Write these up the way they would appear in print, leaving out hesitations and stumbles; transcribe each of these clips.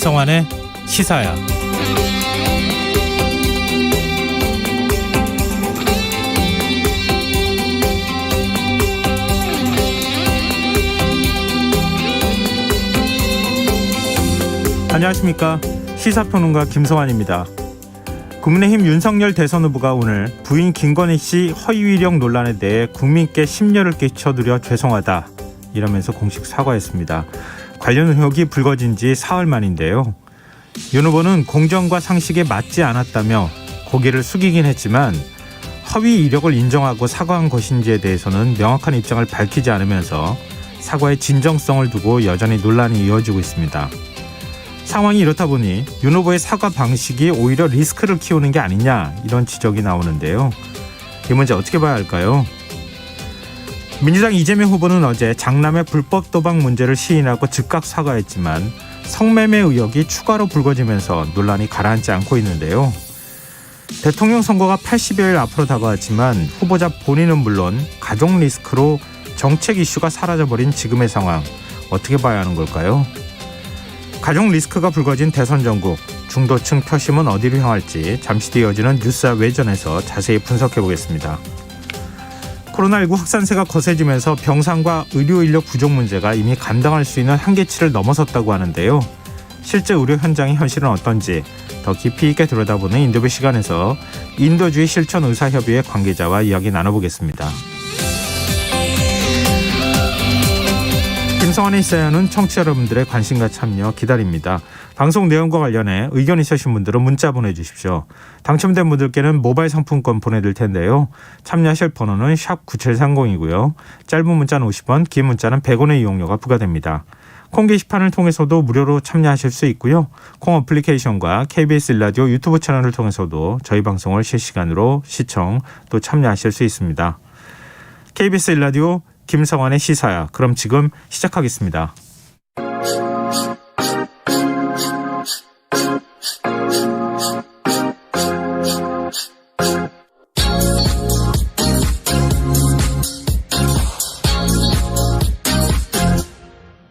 김성환의 시사야. 안녕하십니까. 시사평론가 김성환입니다. 국민의힘 윤석열 대선 후보가 오늘 부인 김건희 씨 허위 이력 논란에 대해 국민께 심려를 끼쳐드려 죄송하다 이러면서 공식 사과했습니다. 관련 의혹이 불거진 지 사흘 만인데요. 윤 후보는 공정과 상식에 맞지 않았다며 고개를 숙이긴 했지만 허위 이력을 인정하고 사과한 것인지에 대해서는 명확한 입장을 밝히지 않으면서 사과의 진정성을 두고 여전히 논란이 이어지고 있습니다. 상황이 이렇다 보니 윤 후보의 사과 방식이 오히려 리스크를 키우는 게 아니냐 이런 지적이 나오는데요. 이 문제 어떻게 봐야 할까요? 민주당 이재명 후보는 어제 장남의 불법 도박 문제를 시인하고 즉각 사과했지만 성매매 의혹이 추가로 불거지면서 논란이 가라앉지 않고 있는데요. 대통령 선거가 80여일 앞으로 다가왔지만 후보자 본인은 물론 가족 리스크로 정책 이슈가 사라져버린 지금의 상황 어떻게 봐야 하는 걸까요? 가족 리스크가 불거진 대선 전국, 중도층 표심은 어디로 향할지 잠시 뒤에 이어지는 뉴스와 외전에서 자세히 분석해보겠습니다. 코로나19 확산세가 거세지면서 병상과 의료 인력 부족 문제가 이미 감당할 수 있는 한계치를 넘어섰다고 하는데요. 실제 의료 현장의 현실은 어떤지 더 깊이 있게 들여다보는 인터뷰 시간에서 인도주의 실천 의사협의회 관계자와 이야기 나눠보겠습니다. 김성환의 시사야는 청취자 여러분들의 관심과 참여 기다립니다. 방송 내용과 관련해 의견 있으신 분들은 문자 보내주십시오. 당첨된 분들께는 모바일 상품권 보내드릴 텐데요. 참여하실 번호는 샵 9730이고요. 짧은 문자는 50원, 긴 문자는 100원의 이용료가 부과됩니다. 콩 게시판을 통해서도 무료로 참여하실 수 있고요. 콩 어플리케이션과 KBS 일라디오 유튜브 채널을 통해서도 저희 방송을 실시간으로 시청 또 참여하실 수 있습니다. KBS 일라디오 김성환의 시사야. 그럼 지금 시작하겠습니다.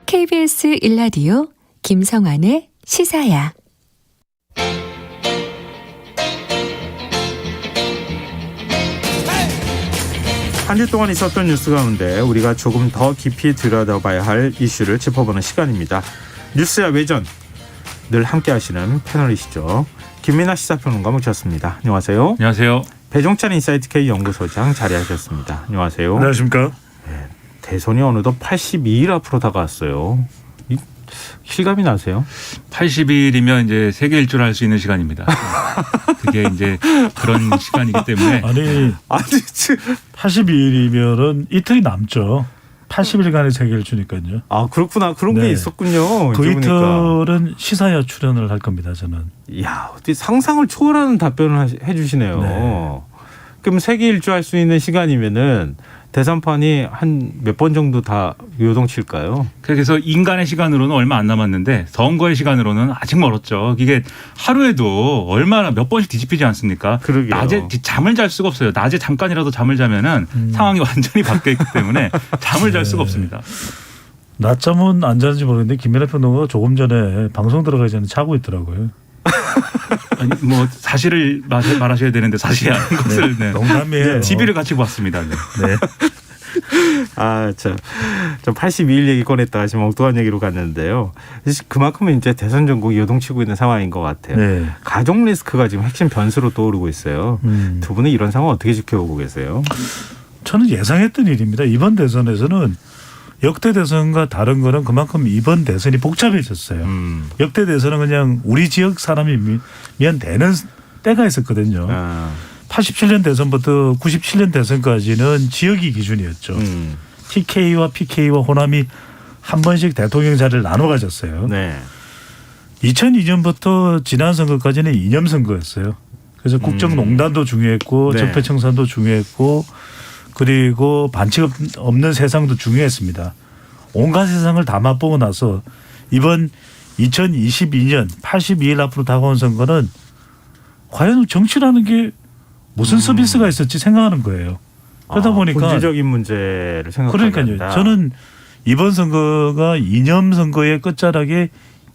KBS 일라디오 김성환의 시사야. 한 주 동안 있었던 뉴스 가운데 우리가 조금 더 깊이 들여다봐야 할 이슈를 짚어보는 시간입니다. 뉴스야 외전, 늘 함께 하시는 패널이시죠. 김민하 시사평론가 모셨습니다. 안녕하세요. 안녕하세요. 배종찬 인사이트 K 연구소장 자리하셨습니다. 안녕하세요. 안녕하십니까. 네, 대선이 어느덧 82일 앞으로 다가왔어요. 실감이 나세요? 80일이면 이제 세계 일주를 할 수 있는 시간입니다. 그게 이제 그런 시간이기 때문에. 아니 82일이면은 이틀이 남죠. 80일간의 세계를 주니까요. 아 그렇구나. 그런 게 있었군요. 그 이틀은 시사야 출연을 할 겁니다. 저는. 이야, 어떻게 상상을 초월하는 답변을 해주시네요. 네. 그럼 세계 일주 할 수 있는 시간이면은 대선판이 한 몇 번 정도 다 요동칠까요? 그래서 인간의 시간으로는 얼마 안 남았는데 선거의 시간으로는 아직 멀었죠. 이게 하루에도 얼마나 몇 번씩 뒤집히지 않습니까? 그러게요. 낮에 잠을 잘 수가 없어요. 낮에 잠깐이라도 잠을 자면은 상황이 완전히 바뀌어 있기 때문에 잠을 잘 수가 없습니다. 낮잠은 안 자는지 모르겠는데 김민하 평론가가 조금 전에 방송 들어가기 전에 자고 있더라고요. 아니, 뭐 사실을 말하셔야 되는데 사실이 아닌 것을. 네. 농담이에요. TV를 같이 봤습니다. 네. 네. 아, 좀 82일 얘기 꺼냈다가 지금 엉뚱한 얘기로 갔는데요. 그만큼 이제 대선 전국이 요동치고 있는 상황인 것 같아요. 네. 가족 리스크가 지금 핵심 변수로 떠오르고 있어요. 두 분은 이런 상황 어떻게 지켜보고 계세요? 저는 예상했던 일입니다. 이번 대선에서는 역대 대선과 다른 거는 그만큼 이번 대선이 복잡해졌어요. 역대 대선은 그냥 우리 지역 사람이면 되는 때가 있었거든요. 87년 대선부터 97년 대선까지는 지역이 기준이었죠. TK와 PK와 호남이 한 번씩 대통령 자리를 나눠 가졌어요. 네. 2002년부터 지난 선거까지는 이념 선거였어요. 그래서 국정농단도 중요했고 네. 적폐청산도 중요했고 그리고 반칙 없는 세상도 중요했습니다. 온갖 세상을 다 맛보고 나서 이번 2022년 82일 앞으로 다가온 선거는 과연 정치라는 게 무슨 서비스가 있었지 생각하는 거예요. 그러다 보니까 본질적인 문제를 생각하게 그러니까요. 한다. 저는 이번 선거가 이념 선거의 끝자락에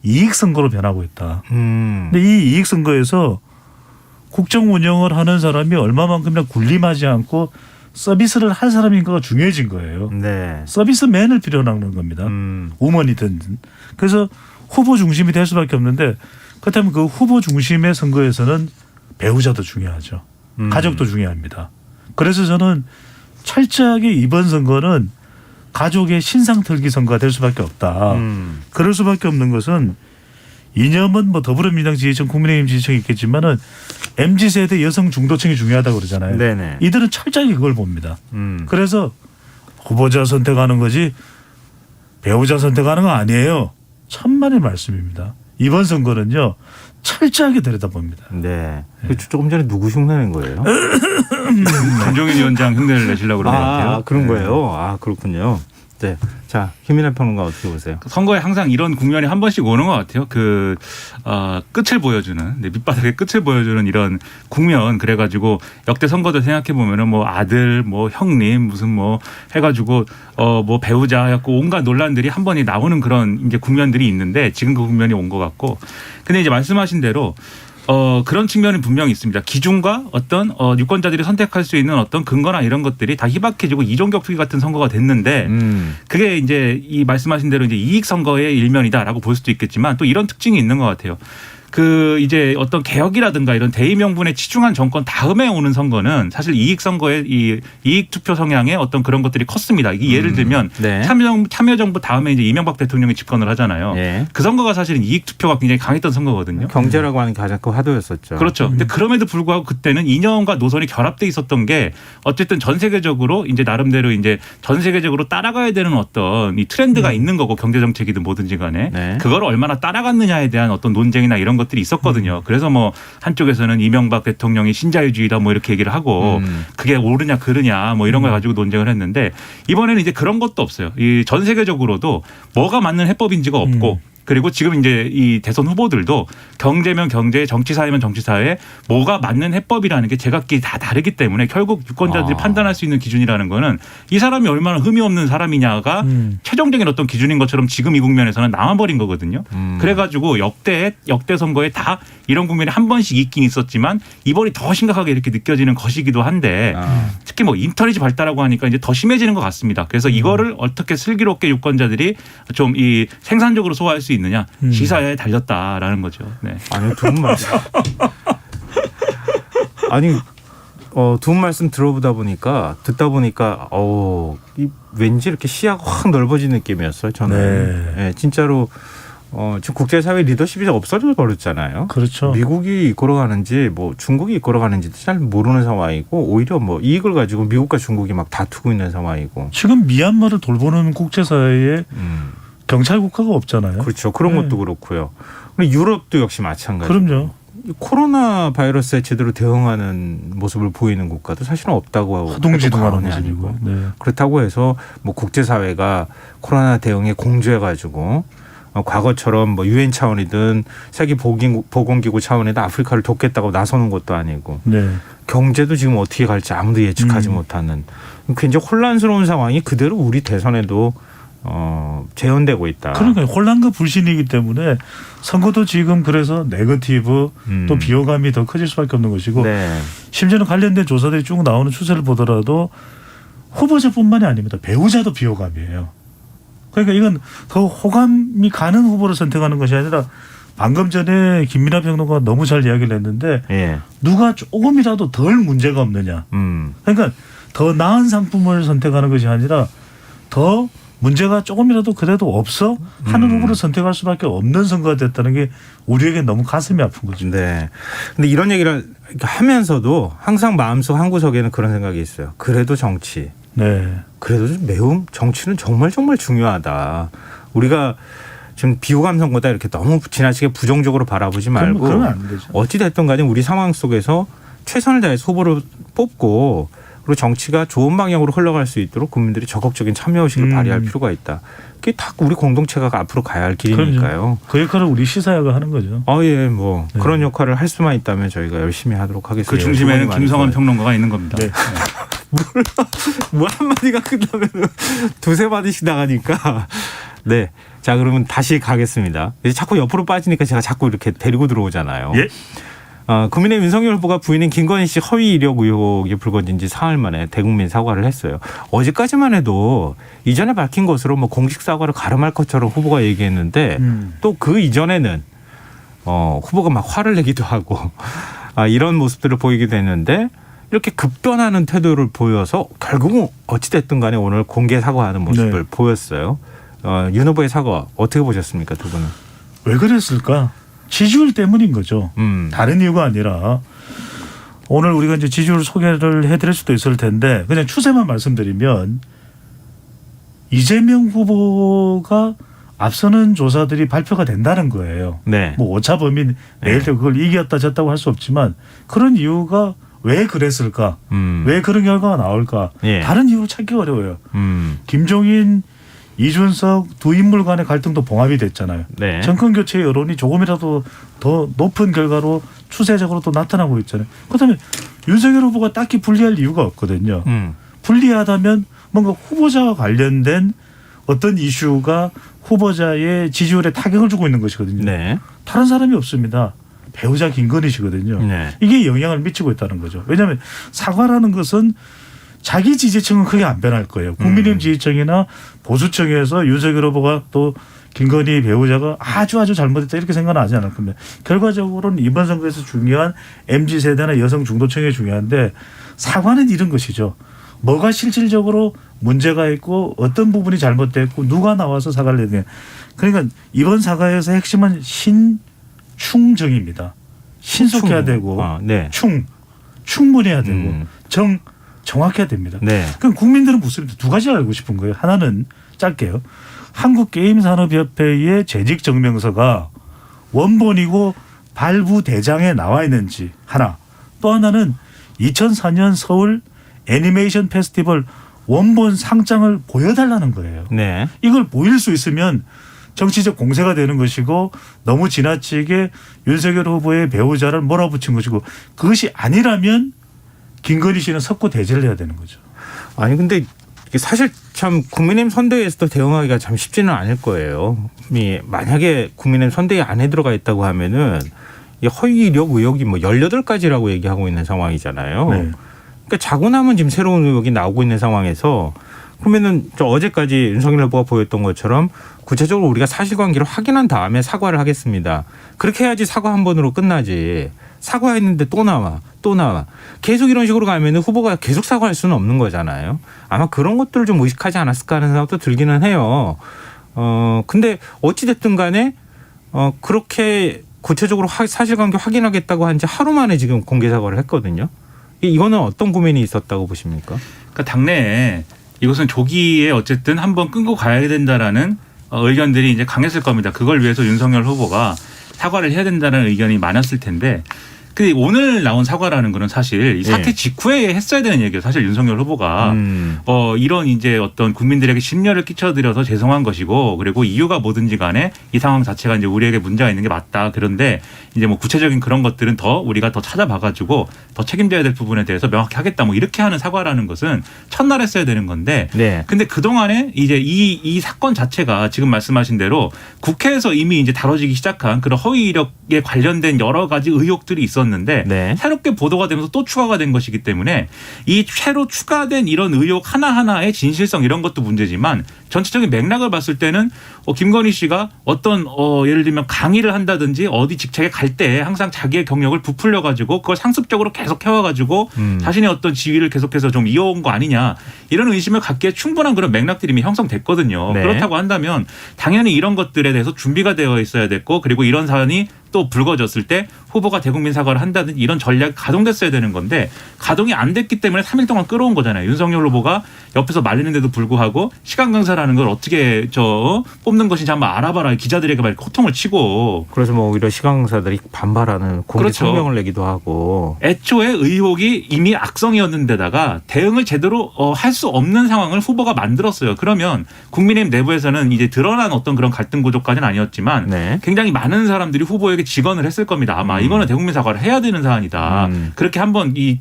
이익 선거로 변하고 있다. 음. 근데 이 이익 선거에서 국정 운영을 하는 사람이 얼마만큼이나 군림하지 않고 서비스를 할 사람인가가 중요해진 거예요. 네. 서비스맨을 필요로 하는 겁니다. 우먼이든. 그래서 후보 중심이 될 수밖에 없는데 그렇다면 그 후보 중심의 선거에서는 배우자도 중요하죠. 가족도 중요합니다. 그래서 저는 철저하게 이번 선거는 가족의 신상털기 선거가 될 수밖에 없다. 그럴 수밖에 없는 것은 이념은 뭐 더불어민주당 지지층, 국민의힘 지지층이 있겠지만은 MZ세대 여성 중도층이 중요하다고 그러잖아요. 네네. 이들은 철저하게 그걸 봅니다. 그래서 후보자 선택하는 거지 배우자 선택하는 거 아니에요. 천만의 말씀입니다. 이번 선거는요. 철저하게 들여다봅니다. 네. 조금 전에 누구 흉내낸 거예요? 김종인 위원장 흉내를 내시려고 그러는 것 같아요. 그런 거예요. 아, 그렇군요. 네. 자, 김민하 평론가 어떻게 보세요? 선거에 항상 이런 국면이 한 번씩 오는 것 같아요. 끝을 보여주는, 밑바닥의 끝을 보여주는 이런 국면. 그래가지고 역대 선거도 생각해 보면은 뭐 아들, 뭐 형님, 무슨 뭐 해가지고 뭐 배우자 해갖고 온갖 논란들이 한 번에 나오는 그런 이제 국면들이 있는데 지금 그 국면이 온 것 같고. 근데 이제 말씀하신 대로 그런 측면은 분명히 있습니다. 기준과 어떤 유권자들이 선택할 수 있는 어떤 근거나 이런 것들이 다 희박해지고 이종격투기 같은 선거가 됐는데 그게 이제 이 말씀하신 대로 이제 이익 선거의 일면이다라고 볼 수도 있겠지만 또 이런 특징이 있는 것 같아요. 이제 어떤 개혁이라든가 이런 대의 명분에 치중한 정권 다음에 오는 선거는 사실 이익 선거의 이 이익 투표 성향의 어떤 그런 것들이 컸습니다. 이게 예를 들면 네. 참여정부 다음에 이제 이명박 대통령이 집권을 하잖아요. 네. 그 선거가 사실은 이익 투표가 굉장히 강했던 선거거든요. 경제라고 하는 게 가장 큰 화두였었죠. 그렇죠. 근데 그럼에도 불구하고 그때는 이념과 노선이 결합돼 있었던 게 어쨌든 전 세계적으로 이제 나름대로 이제 전 세계적으로 따라가야 되는 어떤 이 트렌드가 있는 거고 경제 정책이든 뭐든지 간에 네. 그걸 얼마나 따라갔느냐에 대한 어떤 논쟁이나 이런 것들이 있었거든요. 그래서 뭐 한쪽에서는 이명박 대통령이 신자유주의다 뭐 이렇게 얘기를 하고 그게 옳으냐 그르냐 뭐 이런 걸 가지고 논쟁을 했는데 이번에는 이제 그런 것도 없어요. 이 전 세계적으로도 뭐가 맞는 해법인지가 없고 그리고 지금 이제 이 대선 후보들도 경제면 경제, 정치사회면 정치사회 뭐가 맞는 해법이라는 게 제각기 다 다르기 때문에 결국 유권자들이 판단할 수 있는 기준이라는 거는 이 사람이 얼마나 흠이 없는 사람이냐가 최종적인 어떤 기준인 것처럼 지금 이 국면에서는 남아버린 거거든요. 그래가지고 역대 선거에 다 이런 국면이 한 번씩 있긴 있었지만 이번이 더 심각하게 이렇게 느껴지는 것이기도 한데 특히 뭐 인터넷이 발달하고 하니까 이제 더 심해지는 것 같습니다. 그래서 이거를 어떻게 슬기롭게 유권자들이 좀 이 생산적으로 소화할 수 있느냐 시사에 달렸다라는 거죠. 네. 아니 두 분 말씀 두 분 말씀 듣다 보니까 왠지 이렇게 시야가 확 넓어진 느낌이었어요. 저는 네, 진짜로 지금 국제사회 리더십이 없어져 버렸잖아요. 그렇죠. 미국이 이끌어가는지 뭐 중국이 이끌어가는지도 잘 모르는 상황이고 오히려 뭐 이익을 가지고 미국과 중국이 막 다투고 있는 상황이고 지금 미얀마를 돌보는 국제사회에 경찰 국가가 없잖아요. 그렇죠. 그런 것도 그렇고요. 그리고 유럽도 역시 마찬가지고. 그럼요. 코로나 바이러스에 제대로 대응하는 모습을 보이는 국가도 사실은 없다고 허둥지둥하는 해도 모습이고. 아니고. 네. 그렇다고 해서 뭐 국제사회가 코로나 대응에 공조해가지고 과거처럼 뭐 유엔 차원이든 세계 보건기구 차원이든 아프리카를 돕겠다고 나서는 것도 아니고. 네. 경제도 지금 어떻게 갈지 아무도 예측하지 못하는 굉장히 혼란스러운 상황이 그대로 우리 대선에도 재현되고 있다. 그러니까 혼란과 불신이기 때문에 선거도 지금 그래서 네거티브 또 비호감이 더 커질 수밖에 없는 것이고 네. 심지어는 관련된 조사들이 쭉 나오는 추세를 보더라도 후보자뿐만이 아닙니다. 배우자도 비호감이에요. 그러니까 이건 더 호감이 가는 후보를 선택하는 것이 아니라 방금 전에 김민하 평론가가 너무 잘 이야기를 했는데 예. 누가 조금이라도 덜 문제가 없느냐. 그러니까 더 나은 상품을 선택하는 것이 아니라 더 문제가 조금이라도 그래도 없어 하는 후보를 선택할 수밖에 없는 선거가 됐다는 게 우리에게 너무 가슴이 아픈 거죠. 네. 근데 이런 얘기를 하면서도 항상 마음속 한 구석에는 그런 생각이 있어요. 그래도 정치. 네. 그래도 좀 매우 정치는 정말 중요하다. 우리가 지금 비호감 선거다 이렇게 너무 지나치게 부정적으로 바라보지 말고 그러면 안 되죠. 어찌 됐든 간에 우리 상황 속에서 최선을 다해서 후보를 뽑고 그리고 정치가 좋은 방향으로 흘러갈 수 있도록 국민들이 적극적인 참여의식을 발휘할 필요가 있다. 그게 다 우리 공동체가 앞으로 가야 할 길이니까요. 그럼요. 그 역할을 우리 시사야가 하는 거죠. 예, 뭐 네. 그런 역할을 할 수만 있다면 저희가 열심히 하도록 하겠습니다. 그 중심에는 김성환 평론가가 있는 겁니다. 네. 뭐 한마디가 끝나면 두세 마디씩 나가니까. 네. 자, 그러면 다시 가겠습니다. 이제 자꾸 옆으로 빠지니까 제가 자꾸 이렇게 데리고 들어오잖아요. 예. 국민의힘 윤석열 후보가 부인인 김건희 씨 허위 이력 의혹이 불거진 지 사흘 만에 대국민 사과를 했어요. 어제까지만 해도 이전에 밝힌 것으로 뭐 공식 사과를 가름할 것처럼 후보가 얘기했는데 또 그 이전에는 후보가 막 화를 내기도 하고 이런 모습들을 보이기도 했는데 이렇게 급변하는 태도를 보여서 결국은 어찌됐든 간에 오늘 공개 사과하는 모습을 네. 보였어요. 윤 후보의 사과 어떻게 보셨습니까, 두 분은? 왜 그랬을까? 지지율 때문인 거죠. 다른 이유가 아니라 오늘 우리가 이제 지지율 소개를 해드릴 수도 있을 텐데 그냥 추세만 말씀드리면 이재명 후보가 앞서는 조사들이 발표가 된다는 거예요. 네. 뭐 오차 범위 내일 때 그걸 이겼다 졌다고 할 수 없지만 그런 이유가 왜 그랬을까? 왜 그런 결과가 나올까? 예. 다른 이유로 찾기 어려워요. 김종인, 이준석 두 인물 간의 갈등도 봉합이 됐잖아요. 네. 정권 교체 여론이 조금이라도 더 높은 결과로 추세적으로 또 나타나고 있잖아요. 그렇다면 윤석열 후보가 딱히 불리할 이유가 없거든요. 불리하다면 뭔가 후보자와 관련된 어떤 이슈가 후보자의 지지율에 타격을 주고 있는 것이거든요. 네. 다른 사람이 없습니다. 배우자 김건희 씨거든요. 네. 이게 영향을 미치고 있다는 거죠. 왜냐하면 사과라는 것은 자기 지지층은 크게 안 변할 거예요. 국민의힘 지지층이나 보수층에서 윤석열 후보가 또 김건희 배우자가 아주 잘못했다 이렇게 생각은 하지 않을 겁니다. 결과적으로는 이번 선거에서 중요한 MZ세대나 여성 중도층이 중요한데 사과는 이런 것이죠. 뭐가 실질적으로 문제가 있고 어떤 부분이 잘못됐고 누가 나와서 사과를 해야 되냐. 그러니까 이번 사과에서 핵심은 신충정입니다. 신속해야 되고 네. 충분해야 되고 정확해야 됩니다. 네. 그럼 국민들은 묻습니다. 두 가지 알고 싶은 거예요. 하나는 짧게요. 한국게임산업협회의 재직증명서가 원본이고 발부 대장에 나와 있는지 하나. 또 하나는 2004년 서울 애니메이션 페스티벌 원본 상장을 보여달라는 거예요. 네. 이걸 보일 수 있으면 정치적 공세가 되는 것이고 너무 지나치게 윤석열 후보의 배우자를 몰아붙인 것이고 그것이 아니라면 김건희 씨는 석고 대제를 해야 되는 거죠. 아니 근데 이게 사실 참 국민의힘 선대위에서도 대응하기가 참 쉽지는 않을 거예요. 만약에 국민의힘 선대위 안에 들어가 있다고 하면은 이 허위 이력 의혹이 뭐 18가지라고 얘기하고 있는 상황이잖아요. 네. 그러니까 자고 나면 지금 새로운 의혹이 나오고 있는 상황에서 그러면은 저 어제까지 윤석열 후보가 보였던 것처럼 구체적으로 우리가 사실관계를 확인한 다음에 사과를 하겠습니다. 그렇게 해야지 사과 한 번으로 끝나지. 사과했는데 또 나와. 계속 이런 식으로 가면은 후보가 계속 사과할 수는 없는 거잖아요. 아마 그런 것들을 좀 의식하지 않았을까 하는 생각도 들기는 해요. 근데 어찌됐든 간에 그렇게 구체적으로 사실관계 확인하겠다고 한 지 하루 만에 지금 공개 사과를 했거든요. 이거는 어떤 고민이 있었다고 보십니까? 그러니까 당내에 이것은 조기에 어쨌든 한번 끊고 가야 된다라는 의견들이 이제 강했을 겁니다. 그걸 위해서 윤석열 후보가 사과를 해야 된다는 의견이 많았을 텐데 근데 오늘 나온 사과라는 거는 사실 이 사태 직후에 했어야 되는 얘기예요. 사실 윤석열 후보가 이런 이제 어떤 국민들에게 심려를 끼쳐드려서 죄송한 것이고 그리고 이유가 뭐든지 간에 이 상황 자체가 이제 우리에게 문제가 있는 게 맞다. 그런데 이제 뭐 구체적인 그런 것들은 더 우리가 더 찾아봐가지고 더 책임져야 될 부분에 대해서 명확히 하겠다. 뭐 이렇게 하는 사과라는 것은 첫날 했어야 되는 건데 네. 근데 그동안에 이제 이 사건 자체가 지금 말씀하신 대로 국회에서 이미 이제 다뤄지기 시작한 그런 허위 이력에 관련된 여러 가지 의혹들이 있었는데 네. 새롭게 보도가 되면서 또 추가가 된 것이기 때문에 이 새로 추가된 이런 의혹 하나하나의 진실성 이런 것도 문제지만 전체적인 맥락을 봤을 때는 김건희 씨가 어떤 예를 들면 강의를 한다든지 어디 직책에 갈 때 항상 자기의 경력을 부풀려 가지고 그걸 상습적으로 계속 해와 가지고 자신의 어떤 지위를 계속해서 좀 이어온 거 아니냐 이런 의심을 갖기에 충분한 그런 맥락들이 이미 형성됐거든요. 네. 그렇다고 한다면 당연히 이런 것들에 대해서 준비가 되어 있어야 됐고 그리고 이런 사안이 또 불거졌을 때 후보가 대국민 사과를 한다든지 이런 전략이 가동됐어야 되는 건데 가동이 안 됐기 때문에 3일 동안 끌어온 거잖아요. 윤석열 후보가 옆에서 말리는데도 불구하고 시간 강사라는 걸 어떻게 뽑는 것인지 한번 알아봐라 기자들에게 막 호통을 치고 그래서 뭐 오히려 시각장애사들이 반발하는 공개 그렇죠. 성명을 내기도 하고 애초에 의혹이 이미 악성이었는데다가 대응을 제대로 할 수 없는 상황을 후보가 만들었어요. 그러면 국민의힘 내부에서는 이제 드러난 어떤 그런 갈등 구조까지는 아니었지만 네. 굉장히 많은 사람들이 후보에게 직언을 했을 겁니다. 아마 이거는 대국민 사과를 해야 되는 사안이다. 그렇게 한번 이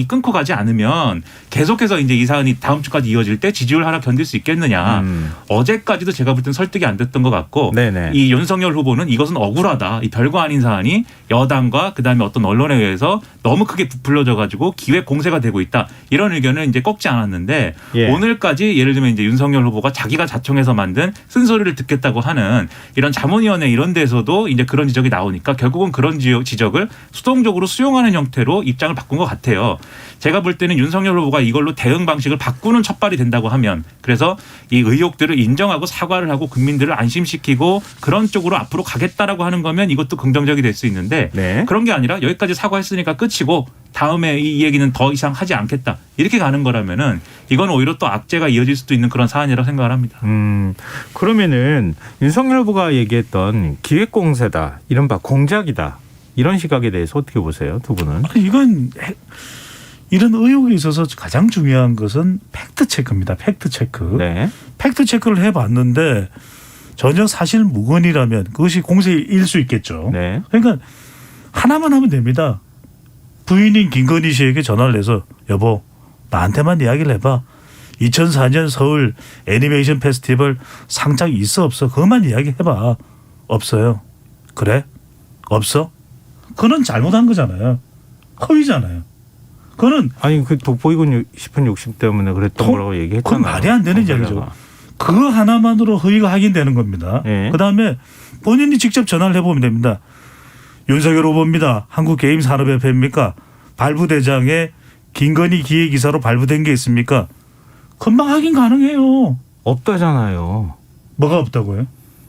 끊고 가지 않으면 계속해서 이제 이 사안이 다음 주까지 이어질 때 지지율 하락 견딜 수 있겠느냐. 어제까지도 제가 볼 땐 설득이 안 됐던 것 같고 네네. 이 윤석열 후보는 이것은 억울하다. 이 별거 아닌 사안이 여당과 그다음에 어떤 언론에 의해서 너무 크게 부풀려져 가지고 기획 공세가 되고 있다. 이런 의견을 이제 꺾지 않았는데 예. 오늘까지 예를 들면 이제 윤석열 후보가 자기가 자청해서 만든 쓴소리를 듣겠다고 하는 이런 자문위원회 이런 데서도 이제 그런 지적이 나오니까 결국은 그런 지적을 수동적으로 수용하는 형태로 입장을 바꾼 것 같아요. 제가 볼 때는 윤석열 후보가 이걸로 대응 방식을 바꾸는 첫발이 된다고 하면 그래서 이 의혹들을 인정하고 사과를 하고 국민들을 안심시키고 그런 쪽으로 앞으로 가겠다라고 하는 거면 이것도 긍정적이 될 수 있는데 네. 그런 게 아니라 여기까지 사과했으니까 끝이고 다음에 이 얘기는 더 이상 하지 않겠다 이렇게 가는 거라면은 이건 오히려 또 악재가 이어질 수도 있는 그런 사안이라고 생각을 합니다. 그러면은 윤석열 후보가 얘기했던 기획공세다, 이른바 공작이다, 이런 시각에 대해서 어떻게 보세요, 두 분은? 이건 이런 의혹에 있어서 가장 중요한 것은 팩트 체크입니다. 팩트 체크. 네. 팩트 체크를 해봤는데 전혀 사실 무근이라면 그것이 공세일 수 있겠죠. 네. 그러니까 하나만 하면 됩니다. 부인인 김건희 씨에게 전화를 해서 여보 나한테만 이야기를 해봐. 2004년 서울 애니메이션 페스티벌 상장 있어 없어? 그것만 이야기해봐. 없어요. 그래? 없어? 그건 잘못한 거잖아요. 허위잖아요. 그거는 아니 그 돋보이고 싶은 욕심 때문에 그랬던 거라고 얘기했잖아요. 그건 말이 안 되는 이야기죠. 그거 하나만으로 허위가 확인되는 겁니다. 네. 그다음에 본인이 직접 전화를 해보면 됩니다. 윤석열 후보입니다. 한국게임산업협회입니까? 발부대장에 김건희 기획이사로 발부된 게 있습니까? 금방 확인 가능해요. 없다잖아요. 뭐가 없다고요?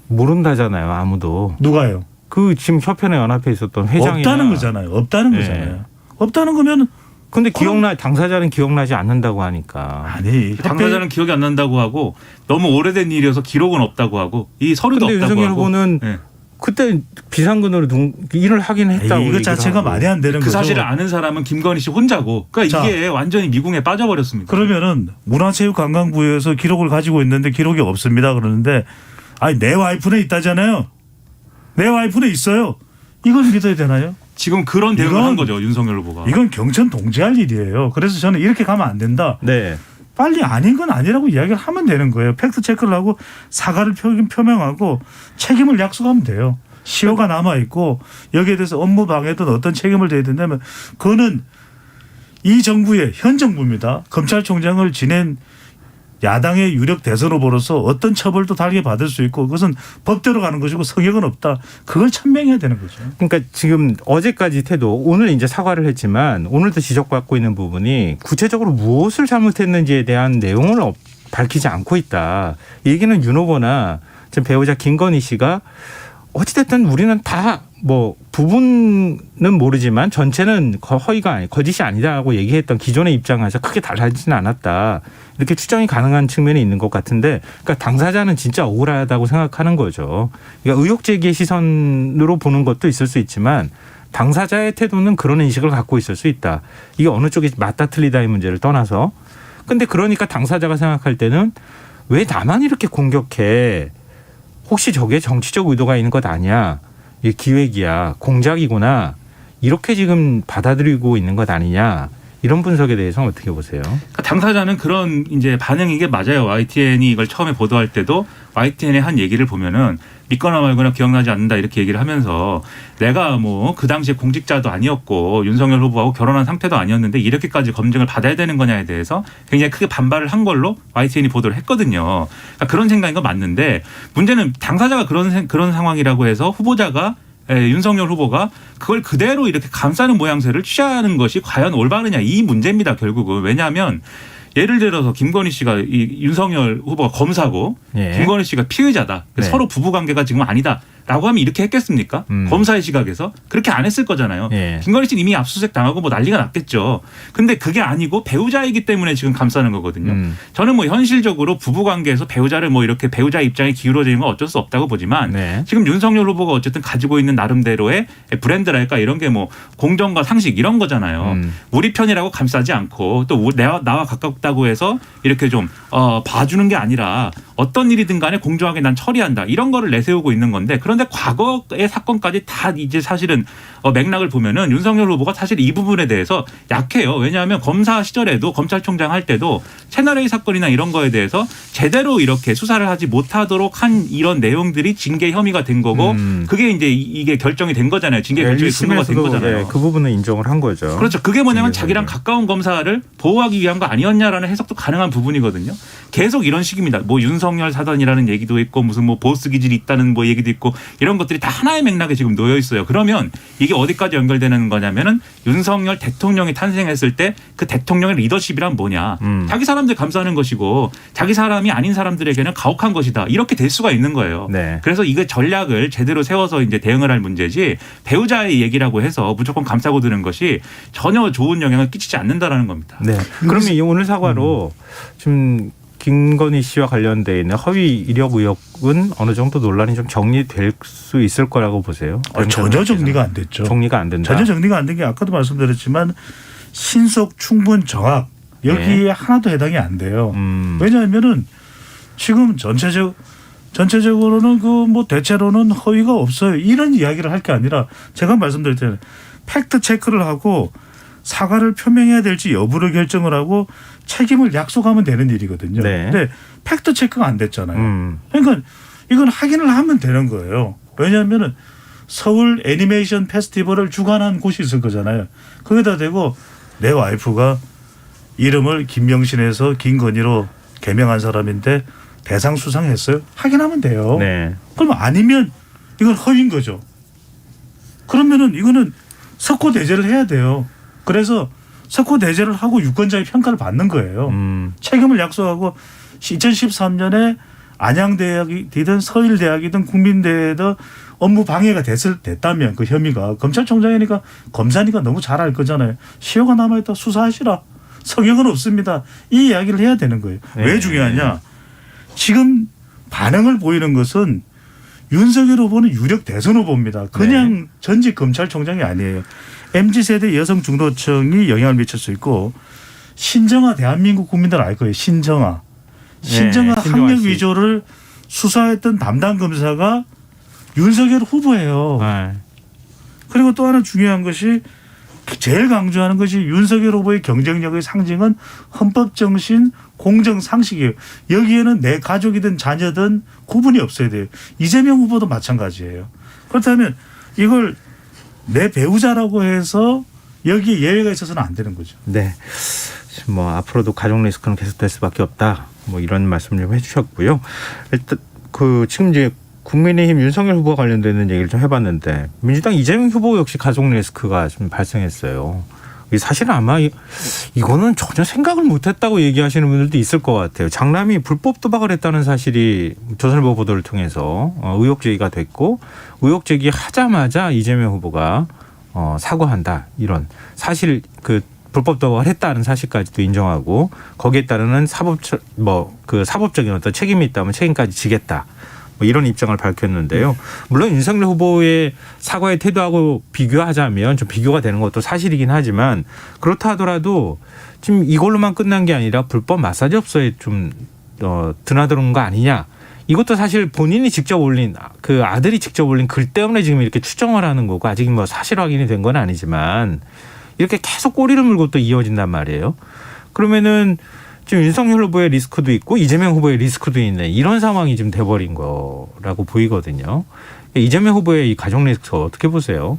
모른다잖아요, 아무도. 누가요? 그 지금 협회에 연합해 있었던 회장이 없다는 거잖아요. 없다는 네. 거잖아요. 없다는 거면 근데 당사자는 기억나지 않는다고 하니까. 아니 당사자는 기억이 안 난다고 하고 너무 오래된 일이어서 기록은 없다고 하고 이 서류도 근데 없다고 윤석열 하고 후보는 네. 그때 비상근으로 일을 하긴 했다고. 이거 자체가 말이 안 되는 그 거죠. 사실을 아는 사람은 김건희 씨 혼자고 그러니까 자, 이게 완전히 미궁에 빠져버렸습니다. 그러면은 문화체육관광부에서 기록을 가지고 있는데 기록이 없습니다. 그러는데 아니 내 와이프는 있다잖아요. 내 와이프는 있어요. 이걸 믿어야 되나요? 지금 그런 대응을 한 거죠. 윤석열 후보가. 이건 경천 동지할 일이에요. 그래서 저는 이렇게 가면 안 된다. 네. 빨리 아닌 건 아니라고 이야기를 하면 되는 거예요. 팩트 체크를 하고 사과를 표명하고 책임을 약속하면 돼요. 시효가 남아있고 여기에 대해서 업무 방해든 어떤 책임을 져야 된다면 그거는 이 정부의 현 정부입니다. 검찰총장을 지낸 야당의 유력 대선 후보로서 어떤 처벌도 달게 받을 수 있고 그것은 법대로 가는 것이고 성역은 없다. 그걸 천명해야 되는 거죠. 그러니까 지금 어제까지 태도, 오늘 이제 사과를 했지만 오늘도 지적받고 있는 부분이 구체적으로 무엇을 잘못했는지에 대한 내용을 밝히지 않고 있다. 이 얘기는 윤 후보나 지금 배우자 김건희 씨가 어찌됐든 우리는 다 뭐 부분은 모르지만 전체는 거짓이 아니다라고 얘기했던 기존의 입장에서 크게 달라지지는 않았다. 이렇게 추정이 가능한 측면이 있는 것 같은데, 그러니까 당사자는 진짜 억울하다고 생각하는 거죠. 그러니까 의혹 제기의 시선으로 보는 것도 있을 수 있지만 당사자의 태도는 그런 인식을 갖고 있을 수 있다. 이게 어느 쪽이 맞다 틀리다의 문제를 떠나서. 근데 그러니까 당사자가 생각할 때는 왜 나만 이렇게 공격해? 혹시 저게 정치적 의도가 있는 것 아니야? 이게 기획이야, 공작이구나. 이렇게 지금 받아들이고 있는 것 아니냐? 이런 분석에 대해서는 어떻게 보세요? 그러니까 당사자는 그런 이제 반응인 게 맞아요. YTN이 이걸 처음에 보도할 때도 YTN의 한 얘기를 보면은 믿거나 말거나 기억나지 않는다 이렇게 얘기를 하면서 내가 뭐 그 당시에 공직자도 아니었고 윤석열 후보하고 결혼한 상태도 아니었는데 이렇게까지 검증을 받아야 되는 거냐에 대해서 굉장히 크게 반발을 한 걸로 YTN이 보도를 했거든요. 그러니까 그런 생각인 건 맞는데 문제는 당사자가 그런 상황이라고 해서 후보자가 윤석열 후보가 그걸 그대로 이렇게 감싸는 모양새를 취하는 것이 과연 올바르냐 이 문제입니다. 결국은. 왜냐하면 예를 들어서 김건희 씨가 이 윤석열 후보가 검사고 예. 김건희 씨가 피의자다. 네. 서로 부부관계가 지금 아니다. 라고 하면 이렇게 했겠습니까? 검사의 시각에서 그렇게 안 했을 거잖아요. 예. 김건희 씨는 이미 압수수색 당하고 뭐 난리가 났겠죠. 근데 그게 아니고 배우자이기 때문에 지금 감싸는 거거든요. 저는 뭐 현실적으로 부부관계에서 배우자를 뭐 이렇게 배우자 입장에 기울어지는 건 어쩔 수 없다고 보지만 네. 지금 윤석열 후보가 어쨌든 가지고 있는 나름대로의 브랜드랄까 이런 게 뭐 공정과 상식 이런 거잖아요. 우리 편이라고 감싸지 않고 또 나와 가깝다고 해서 이렇게 좀 봐주는 게 아니라 어떤 일이든 간에 공정하게 난 처리한다. 이런 거를 내세우고 있는 건데 그런 그런데 과거의 사건까지 다 이제 사실은 맥락을 보면은 윤석열 후보가 사실 이 부분에 대해서 약해요. 왜냐하면 검사 시절에도 검찰총장 할 때도 채널A 사건이나 이런 거에 대해서 제대로 이렇게 수사를 하지 못하도록 한 이런 내용들이 징계 혐의가 된 거고 그게 이제 이게 결정이 된 거잖아요. 징계 결정이 근거가 된 거잖아요. 네, 그 부분은 인정을 한 거죠. 그렇죠. 그게 뭐냐면 자기랑 가까운 검사를 보호하기 위한 거 아니었냐라는 해석도 가능한 부분이거든요. 계속 이런 식입니다. 뭐 윤석열 사단이라는 얘기도 있고 무슨 뭐 보스 기질이 있다는 뭐 얘기도 있고 이런 것들이 다 하나의 맥락에 지금 놓여 있어요. 그러면 이게 어디까지 연결되는 거냐면은 윤석열 대통령이 탄생했을 때 그 대통령의 리더십이란 뭐냐. 자기 사람들 감싸는 것이고 자기 사람이 아닌 사람들에게는 가혹한 것이다. 이렇게 될 수가 있는 거예요. 네. 그래서 이거 전략을 제대로 세워서 이제 대응을 할 문제지 배우자의 얘기라고 해서 무조건 감싸고 드는 것이 전혀 좋은 영향을 끼치지 않는다라는 겁니다. 네. 그러면 이 오늘 사과로 지금 김건희 씨와 관련돼 있는 허위 이력 의혹은 어느 정도 논란이 좀 정리될 수 있을 거라고 보세요? 전혀 정리가 안 됐죠. 정리가 안 된다. 전혀 정리가 안 된 게 아까도 말씀드렸지만 신속, 충분, 정확 여기에 네. 하나도 해당이 안 돼요. 왜냐하면은 지금 전체적으로는 그 뭐 대체로는 허위가 없어요. 이런 이야기를 할 게 아니라 제가 말씀드렸잖아요. 팩트 체크를 하고 사과를 표명해야 될지 여부를 결정을 하고 책임을 약속하면 되는 일이거든요. 네. 근데 팩트 체크가 안 됐잖아요. 그러니까 이건 확인을 하면 되는 거예요. 왜냐하면은 서울 애니메이션 페스티벌을 주관한 곳이 있을 거잖아요. 거기다 대고 내 와이프가 이름을 김명신에서 김건희로 개명한 사람인데 대상 수상했어요. 확인하면 돼요. 네. 그럼 아니면 이건 허위인 거죠. 그러면은 이거는 석고대죄를 해야 돼요. 그래서 석고대죄를 하고 유권자의 평가를 받는 거예요. 책임을 약속하고 2013년에 안양대학이든 서일대학이든 국민대든 업무 방해가 됐다면 그 혐의가 검찰총장이니까 검사니까 너무 잘 알 거잖아요. 시효가 남아있다 수사하시라. 성역은 없습니다. 이 이야기를 해야 되는 거예요. 네. 왜 중요하냐. 지금 반응을 보이는 것은 윤석열 후보는 유력 대선 후보입니다. 그냥 네. 전직 검찰총장이 아니에요. MZ세대 여성 중도층이 영향을 미칠 수 있고 신정아 대한민국 국민들 알 거예요. 신정아 신정아 학력 씨. 위조를 수사했던 담당 검사가 윤석열 후보예요. 네. 그리고 또 하나 중요한 것이 제일 강조하는 것이 윤석열 후보의 경쟁력의 상징은 헌법 정신, 공정 상식이에요. 여기에는 내 가족이든 자녀든 구분이 없어야 돼요. 이재명 후보도 마찬가지예요. 그렇다면 이걸 내 배우자라고 해서 여기에 예외가 있어서는 안 되는 거죠. 네. 뭐 앞으로도 가족 리스크는 계속될 수밖에 없다. 뭐 이런 말씀 좀 해주셨고요. 일단 그 지금 이제 국민의힘 윤석열 후보와 관련되는 얘기를 좀 해봤는데 민주당 이재명 후보 역시 가족 리스크가 좀 발생했어요. 사실은 아마 이거는 전혀 생각을 못했다고 얘기하시는 분들도 있을 것 같아요. 장남이 불법 도박을 했다는 사실이 조선일보 보도를 통해서 의혹 제기가 됐고 의혹 제기하자마자 이재명 후보가 사과한다 이런 사실 그 불법 도박을 했다는 사실까지도 인정하고 거기에 따르는 사법적인 어떤 책임이 있다면 책임까지 지겠다. 뭐 이런 입장을 밝혔는데요. 물론 윤석열 후보의 사과의 태도하고 비교하자면 좀 비교가 되는 것도 사실이긴 하지만 그렇다 하더라도 지금 이걸로만 끝난 게 아니라 불법 마사지 업소에 좀 드나드는 거 아니냐. 이것도 사실 본인이 직접 올린 그 아들이 직접 올린 글 때문에 지금 이렇게 추정을 하는 거고 아직 뭐 사실 확인이 된 건 아니지만 이렇게 계속 꼬리를 물고 또 이어진단 말이에요. 그러면은 지금 윤석열 후보의 리스크도 있고 이재명 후보의 리스크도 있는 이런 상황이 지금 돼버린 거라고 보이거든요. 이재명 후보의 이 가족 리스크 어떻게 보세요?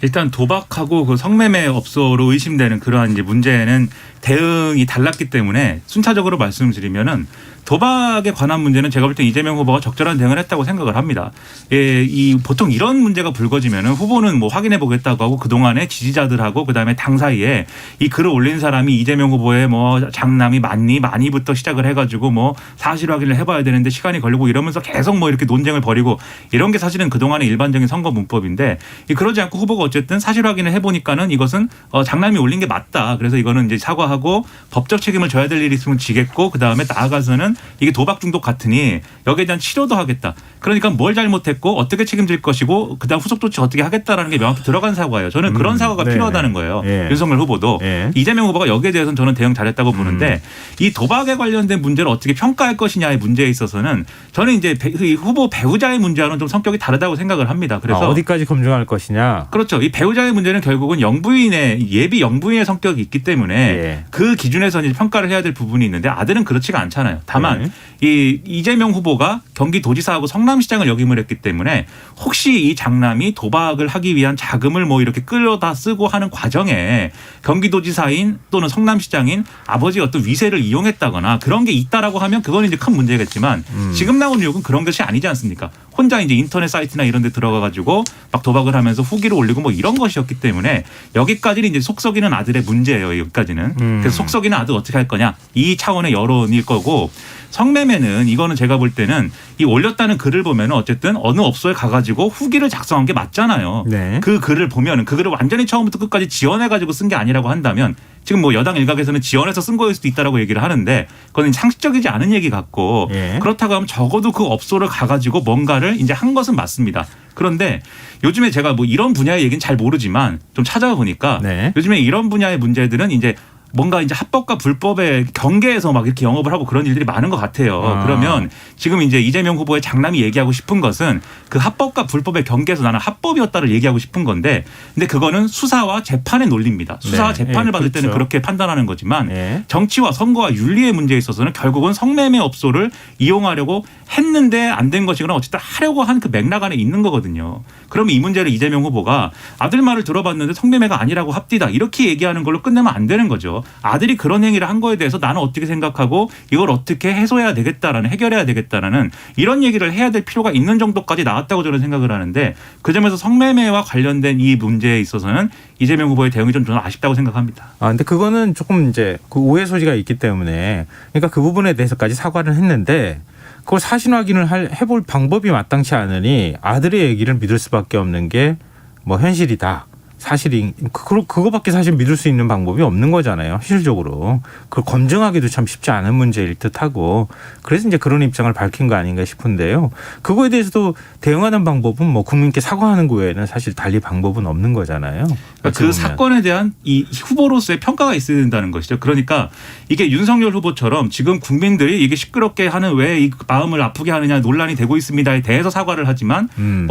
일단 도박하고 그 성매매 업소로 의심되는 그러한 이제 문제는 대응이 달랐기 때문에 순차적으로 말씀드리면은 도박에 관한 문제는 제가 볼 때 이재명 후보가 적절한 대응을 했다고 생각을 합니다. 예, 보통 이런 문제가 불거지면은 후보는 뭐 확인해 보겠다고 하고 그동안에 지지자들하고 그다음에 당 사이에 이 글을 올린 사람이 이재명 후보의 뭐 장남이 많이부터 시작을 해가지고 뭐 사실 확인을 해봐야 되는데 시간이 걸리고 이러면서 계속 뭐 이렇게 논쟁을 벌이고 이런 게 사실은 그동안의 일반적인 선거 문법인데 그러지 않고 후보가 어쨌든 사실 확인을 해보니까는 이것은 장남이 올린 게 맞다. 그래서 이거는 이제 사과하고 법적 책임을 져야 될 일이 있으면 지겠고 그다음에 나아가서는 이게 도박 중독 같으니 여기에 대한 치료도 하겠다. 그러니까 뭘 잘못했고 어떻게 책임질 것이고 그다음 후속 조치 어떻게 하겠다라는 게 명확히 들어간 사과예요. 저는 그런 사과가 네. 필요하다는 거예요. 예. 윤석열 후보도. 예. 이재명 후보가 여기에 대해서는 저는 대응 잘했다고 보는데 이 도박에 관련된 문제를 어떻게 평가할 것이냐의 문제에 있어서는 저는 이제 이 후보 배우자의 문제와는 좀 성격이 다르다고 생각을 합니다. 그래서 어디까지 검증할 것이냐. 그렇죠. 이 배우자의 문제는 결국은 영부인의 예비 영부인의 성격이 있기 때문에 예. 그 기준에서 이제 평가를 해야 될 부분이 있는데 아들은 그렇지가 않잖아요. 다만 네. 이 이재명 후보가 경기도지사하고 성남시장을 역임을 했기 때문에 혹시 이 장남이 도박을 하기 위한 자금을 뭐 이렇게 끌어다 쓰고 하는 과정에 경기도지사인 또는 성남시장인 아버지의 어떤 위세를 이용했다거나 그런 게 있다라고 하면 그건 이제 큰 문제겠지만 지금 나온 의혹은 그런 것이 아니지 않습니까? 혼자 이제 인터넷 사이트나 이런 데 들어가 가지고 막 도박을 하면서 후기를 올리고 뭐 이런 것이었기 때문에 여기까지는 이제 속 썩이는 아들의 문제예요. 여기까지는. 그래서 속 썩이는 아들 어떻게 할 거냐 이 차원의 여론일 거고 성매매는 이거는 제가 볼 때는 이 올렸다는 글을 보면 어쨌든 어느 업소에 가가지고 후기를 작성한 게 맞잖아요. 네. 그 글을 보면은 그 글을 완전히 처음부터 끝까지 지원해가지고 쓴 게 아니라고 한다면 지금 뭐 여당 일각에서는 지원해서 쓴 거일 수도 있다라고 얘기를 하는데 그건 상식적이지 않은 얘기 같고 예. 그렇다고 하면 적어도 그 업소를 가가지고 뭔가를 이제 한 것은 맞습니다. 그런데 요즘에 제가 뭐 이런 분야의 얘기는 잘 모르지만 좀 찾아보니까 네. 요즘에 이런 분야의 문제들은 이제 뭔가 이제 합법과 불법의 경계에서 막 이렇게 영업을 하고 그런 일들이 많은 것 같아요. 아. 그러면 지금 이제 이재명 후보의 장남이 얘기하고 싶은 것은 그 합법과 불법의 경계에서 나는 합법이었다를 얘기하고 싶은 건데 근데 그거는 수사와 재판의 논리입니다. 수사와 네. 재판을 예, 받을 때는 그렇죠. 그렇게 판단하는 거지만 예. 정치와 선거와 윤리의 문제에 있어서는 결국은 성매매 업소를 이용하려고 했는데 안 된 것이거나 어쨌든 하려고 한 그 맥락 안에 있는 거거든요. 그러면 이 문제를 이재명 후보가 아들 말을 들어봤는데 성매매가 아니라고 합디다 이렇게 얘기하는 걸로 끝내면 안 되는 거죠. 아들이 그런 행위를 한 거에 대해서 나는 어떻게 생각하고 이걸 어떻게 해소해야 되겠다라는 해결해야 되겠다라는 이런 얘기를 해야 될 필요가 있는 정도까지 나왔다고 저는 생각을 하는데 그 점에서 성매매와 관련된 이 문제에 있어서는 이재명 후보의 대응이 좀 저는 아쉽다고 생각합니다. 아, 근데 그거는 조금 이제 그 오해 소지가 있기 때문에 그러니까 그 부분에 대해서까지 사과를 했는데 그걸 사실 확인을 해볼 방법이 마땅치 않으니 아들의 얘기를 믿을 수밖에 없는 게 뭐 현실이다. 사실이 그거밖에 사실 믿을 수 있는 방법이 없는 거잖아요. 현실적으로 그걸 검증하기도 참 쉽지 않은 문제일 듯하고 그래서 이제 그런 입장을 밝힌 거 아닌가 싶은데요. 그거에 대해서도 대응하는 방법은 뭐 국민께 사과하는 거 외에는 사실 달리 방법은 없는 거잖아요. 그러니까 그 사건에 대한 이 후보로서의 평가가 있어야 된다는 것이죠. 그러니까 이게 윤석열 후보처럼 지금 국민들이 이게 시끄럽게 하는 왜 이 마음을 아프게 하느냐 논란이 되고 있습니다에 대해서 사과를 하지만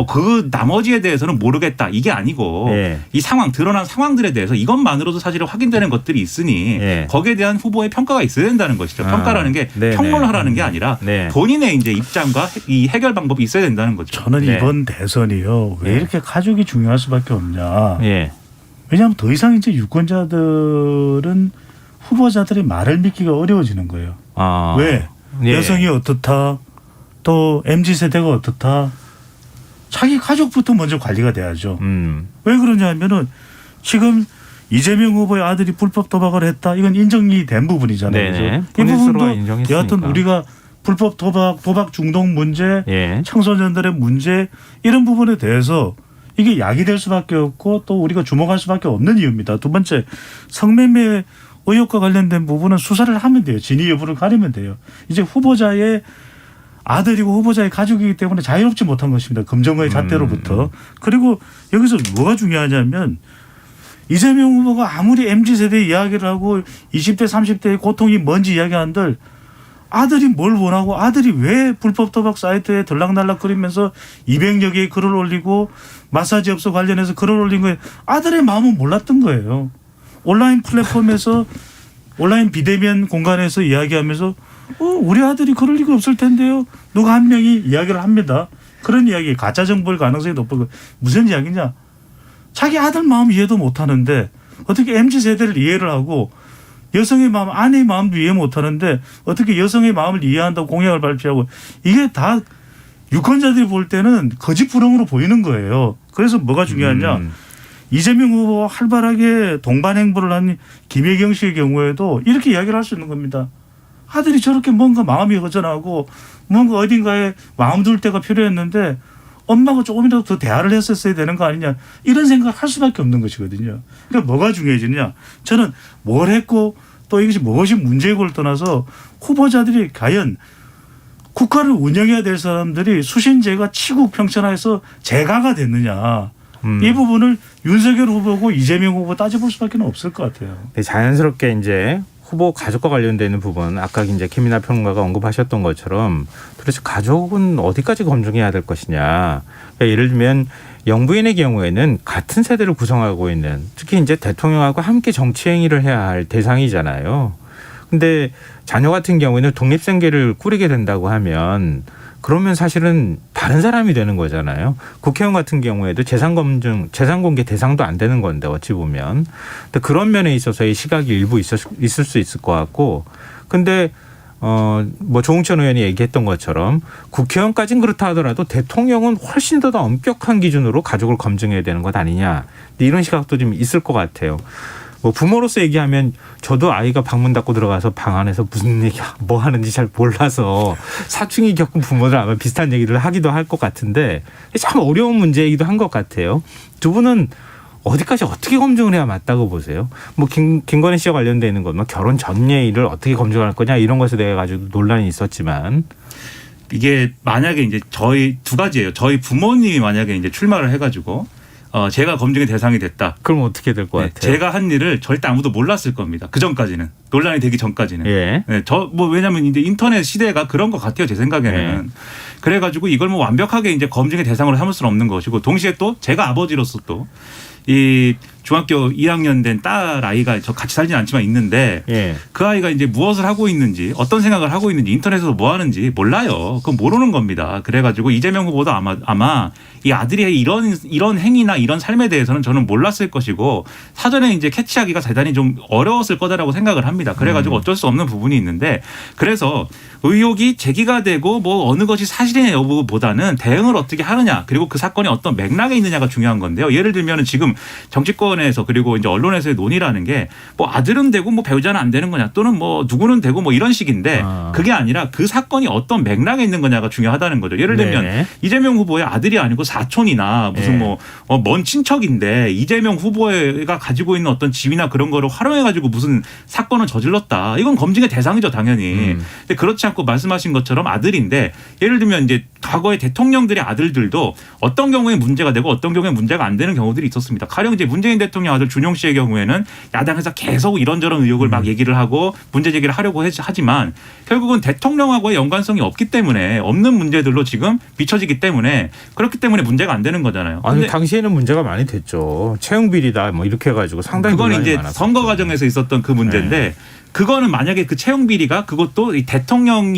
그 나머지에 대해서는 모르겠다 이게 아니고 예. 이 상황 드러난 상황들에 대해서 이것만으로도 사실은 확인되는 것들이 있으니 예. 거기에 대한 후보의 평가가 있어야 된다는 것이죠. 아, 평가라는 게 네네. 평론을 하라는 게 아니라 네. 본인의 이제 입장과 이 해결 방법이 있어야 된다는 거죠. 저는 네. 이번 대선이요. 왜 네. 이렇게 가족이 중요할 수밖에 없냐. 예. 왜냐하면 더 이상 이제 유권자들은 후보자들의 말을 믿기가 어려워지는 거예요. 아. 왜? 예. 여성이 어떻다. 또 MZ세대가 어떻다. 자기 가족부터 먼저 관리가 돼야죠. 왜 그러냐 하면은 지금 이재명 후보의 아들이 불법 도박을 했다. 이건 인정이 된 부분이잖아요. 네네. 그죠? 이 본인 스스로가 부분도 인정했으니까. 여하튼 우리가 불법 도박 중독 문제, 예. 청소년들의 문제 이런 부분에 대해서 이게 약이 될 수밖에 없고 또 우리가 주목할 수밖에 없는 이유입니다. 두 번째, 성매매 의혹과 관련된 부분은 수사를 하면 돼요. 진위 여부를 가리면 돼요. 이제 후보자의 아들이고 후보자의 가족이기 때문에 자유롭지 못한 것입니다. 검정의 잣대로부터. 그리고 여기서 뭐가 중요하냐면 이재명 후보가 아무리 MZ세대 이야기를 하고 20대 30대의 고통이 뭔지 이야기한들 아들이 뭘 원하고 아들이 왜 불법 도박 사이트에 들락날락거리면서 200여 개의 글을 올리고 마사지 업소 관련해서 글을 올린 거예요. 아들의 마음은 몰랐던 거예요. 온라인 플랫폼에서 온라인 비대면 공간에서 이야기하면서 우리 아들이 그럴 리가 없을 텐데요. 누가 한 명이 이야기를 합니다. 그런 이야기 가짜 정보일 가능성이 높고 무슨 이야기냐. 자기 아들 마음 이해도 못하는데 어떻게 MZ세대를 이해를 하고 여성의 마음 아내의 마음도 이해 못하는데 어떻게 여성의 마음을 이해한다고 공약을 발표하고 이게 다 유권자들이 볼 때는 거짓부렁으로 보이는 거예요. 그래서 뭐가 중요하냐. 이재명 후보와 활발하게 동반 행보를 한 김혜경 씨의 경우에도 이렇게 이야기를 할 수 있는 겁니다. 아들이 저렇게 뭔가 마음이 허전하고 뭔가 어딘가에 마음 둘 때가 필요했는데 엄마가 조금이라도 더 대화를 했었어야 되는 거 아니냐 이런 생각을 할 수밖에 없는 것이거든요. 그러니까 뭐가 중요해지느냐. 저는 뭘 했고 또 이것이 무엇이 문제고를 떠나서 후보자들이 과연 국가를 운영해야 될 사람들이 수신제가 치국 평천하에서 재가가 됐느냐. 이 부분을 윤석열 후보고 이재명 후보 따져볼 수밖에 없을 것 같아요. 네, 자연스럽게 이제 후보 가족과 관련되는 부분 아까 이제 김민하 평론가가 언급하셨던 것처럼 도대체 가족은 어디까지 검증해야 될 것이냐. 그러니까 예를 들면 영부인의 경우에는 같은 세대를 구성하고 있는 특히 이제 대통령하고 함께 정치 행위를 해야 할 대상이잖아요. 근데 자녀 같은 경우에는 독립생계를 꾸리게 된다고 하면 그러면 사실은 다른 사람이 되는 거잖아요. 국회의원 같은 경우에도 재산 검증, 재산 공개 대상도 안 되는 건데 어찌 보면. 근데 그런 면에 있어서의 시각이 일부 있을 수 있을 것 같고. 근데 뭐 조홍천 의원이 얘기했던 것처럼 국회의원까지는 그렇다 하더라도 대통령은 훨씬 더 엄격한 기준으로 가족을 검증해야 되는 것 아니냐. 이런 시각도 좀 있을 것 같아요. 뭐 부모로서 얘기하면 저도 아이가 방문 닫고 들어가서 방 안에서 무슨 얘기 뭐 하는지 잘 몰라서 사춘기 겪은 부모들 아마 비슷한 얘기를 하기도 할 것 같은데 참 어려운 문제이기도 한 것 같아요. 두 분은 어디까지 어떻게 검증을 해야 맞다고 보세요? 뭐 김건희 씨와 관련돼 있는 건 뭐 결혼 전예일을 어떻게 검증할 거냐 이런 것에 대해 가지고 논란이 있었지만 이게 만약에 이제 저희 두 가지예요. 저희 부모님이 만약에 이제 출마를 해가지고 제가 검증의 대상이 됐다. 그럼 어떻게 될 것 같아요? 제가 한 일을 절대 아무도 몰랐을 겁니다. 그 전까지는 논란이 되기 전까지는. 예. 네, 왜냐하면 이제 인터넷 시대가 그런 것 같아요. 제 생각에는. 예. 그래가지고 이걸 뭐 완벽하게 이제 검증의 대상으로 삼을 수는 없는 것이고 동시에 또 제가 아버지로서 또 이 중학교 2학년 된 딸 아이가 저 같이 살지는 않지만 있는데 예. 그 아이가 이제 무엇을 하고 있는지 어떤 생각을 하고 있는지 인터넷에서 뭐 하는지 몰라요. 그건 모르는 겁니다. 그래가지고 이재명 후보도 아마 이 아들의 이런 행위나 이런 삶에 대해서는 저는 몰랐을 것이고 사전에 이제 캐치하기가 대단히 좀 어려웠을 거다라고 생각을 합니다. 그래가지고 어쩔 수 없는 부분이 있는데 그래서 의혹이 제기가 되고 뭐 어느 것이 사실이냐 여부보다는 대응을 어떻게 하느냐 그리고 그 사건이 어떤 맥락에 있느냐가 중요한 건데요. 예를 들면 지금 정치권에서 그리고 이제 언론에서의 논의라는 게 뭐 아들은 되고 뭐 배우자는 안 되는 거냐 또는 뭐 누구는 되고 뭐 이런 식인데 그게 아니라 그 사건이 어떤 맥락에 있는 거냐가 중요하다는 거죠. 예를 들면 네. 이재명 후보의 아들이 아니고 사촌이나 무슨 네. 먼 친척인데 이재명 후보가 가지고 있는 어떤 집이나 그런 거를 활용해 가지고 무슨 사건을 저질렀다. 이건 검증의 대상이죠, 당연히. 근데 그렇지 않고 말씀하신 것처럼 아들인데 예를 들면 이제 과거의 대통령들의 아들들도 어떤 경우에 문제가 되고 어떤 경우에 문제가 안 되는 경우들이 있었습니다. 가령 이제 문재인 대통령 아들 준용 씨의 경우에는 야당에서 계속 이런저런 의혹을 막 얘기를 하고 문제 제기를 하려고 하지만 결국은 대통령하고의 연관성이 없기 때문에 없는 문제들로 지금 비춰지기 때문에 그렇기 때문에 문제가 안 되는 거잖아요. 아니 근데 당시에는 문제가 많이 됐죠. 채용 비리다 뭐 이렇게 해가지고 상당히 그건 논란이 이제 많았었죠. 선거 과정에서 있었던 그 문제인데 그거는 만약에 그 채용 비리가 그것도 이 대통령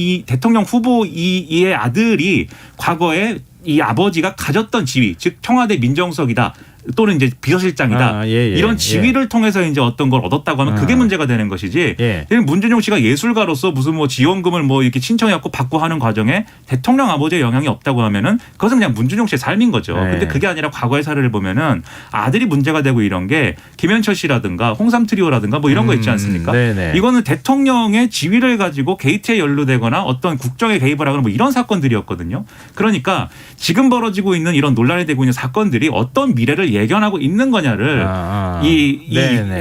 후보의 아들이 과거에 이 아버지가 가졌던 지위 즉 청와대 민정수석이다. 또는 이제 비서실장이다. 이런 지위를 통해서 이제 어떤 걸 얻었다고 하면 그게 문제가 되는 것이지. 문준용 씨가 예술가로서 무슨 뭐 지원금을 뭐 이렇게 신청해갖고 받고 하는 과정에 대통령 아버지의 영향이 없다고 하면은 그것은 그냥 문준용 씨의 삶인 거죠. 근데 그게 아니라 과거의 사례를 보면은 아들이 문제가 되고 이런 게 김현철 씨라든가 홍삼 트리오라든가 뭐 이런 거 있지 않습니까? 이거는 대통령의 지위를 가지고 게이트에 연루되거나 어떤 국정에 개입을 하거나 뭐 이런 사건들이었거든요. 그러니까 지금 벌어지고 있는 이런 논란이 되고 있는 사건들이 어떤 미래를 예견하고 있는 거냐를 이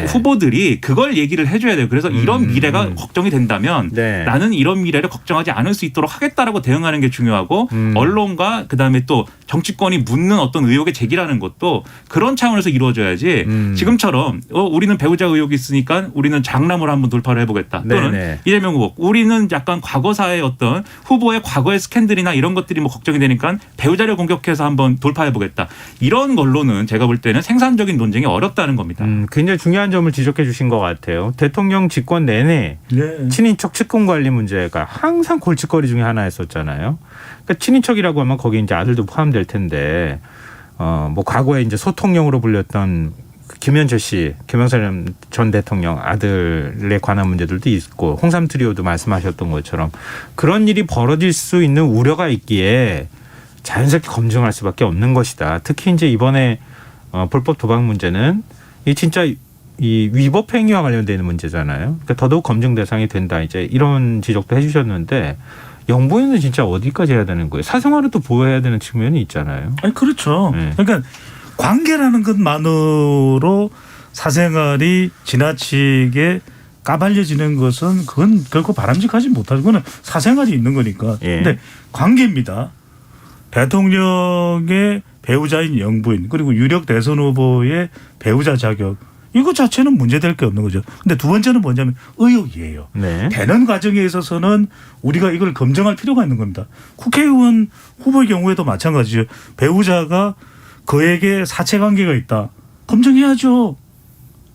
후보들이 그걸 얘기를 해줘야 돼요. 그래서 이런 미래가 걱정이 된다면 나는 이런 미래를 걱정하지 않을 수 있도록 하겠다라고 대응하는 게 중요하고 언론과 그다음에 또 정치권이 묻는 어떤 의혹의 제기라는 것도 그런 차원에서 이루어져야지 지금처럼 우리는 배우자 의혹이 있으니까 우리는 장남으로 한번 돌파를 해보겠다. 또는 이재명 후보 우리는 약간 과거사의 어떤 후보의 과거의 스캔들이나 이런 것들이 뭐 걱정이 되니까 배우자를 공격해서 한번 돌파해보겠다. 이런 걸로는 제가 볼 때는 생산적인 논쟁이 어렵다는 겁니다. 굉장히 중요한 점을 지적해 주신 것 같아요. 대통령 집권 내내 친인척 측근 관리 문제가 항상 골칫거리 중에 하나였었잖아요. 그러니까 친인척이라고 하면 거기 이제 아들도 포함될 텐데 뭐 과거에 이제 소통령으로 불렸던 김현철 씨, 김영삼 전 대통령 아들에 관한 문제들도 있고 홍삼 트리오도 말씀하셨던 것처럼 그런 일이 벌어질 수 있는 우려가 있기에 자연스럽게 검증할 수밖에 없는 것이다. 특히 이제 이번에 불법 도박 문제는 이 진짜 이 위법 행위와 관련되는 문제잖아요. 그러니까 더더욱 검증 대상이 된다. 이제 이런 지적도 해주셨는데 영부인은 진짜 어디까지 해야 되는 거예요? 사생활을 또 보호해야 되는 측면이 있잖아요. 아니 그렇죠. 그러니까 관계라는 것만으로 사생활이 지나치게 까발려지는 것은 그건 결코 바람직하지 못하죠. 그거는 사생활이 있는 거니까. 예. 근데 관계입니다. 대통령의 배우자인 영부인 그리고 유력 대선 후보의 배우자 자격 이거 자체는 문제될 게 없는 거죠. 근데 두 번째는 뭐냐면 의혹이에요. 네. 되는 과정에 있어서는 우리가 이걸 검증할 필요가 있는 겁니다. 국회의원 후보의 경우에도 마찬가지죠. 배우자가 그에게 사체관계가 있다. 검증해야죠.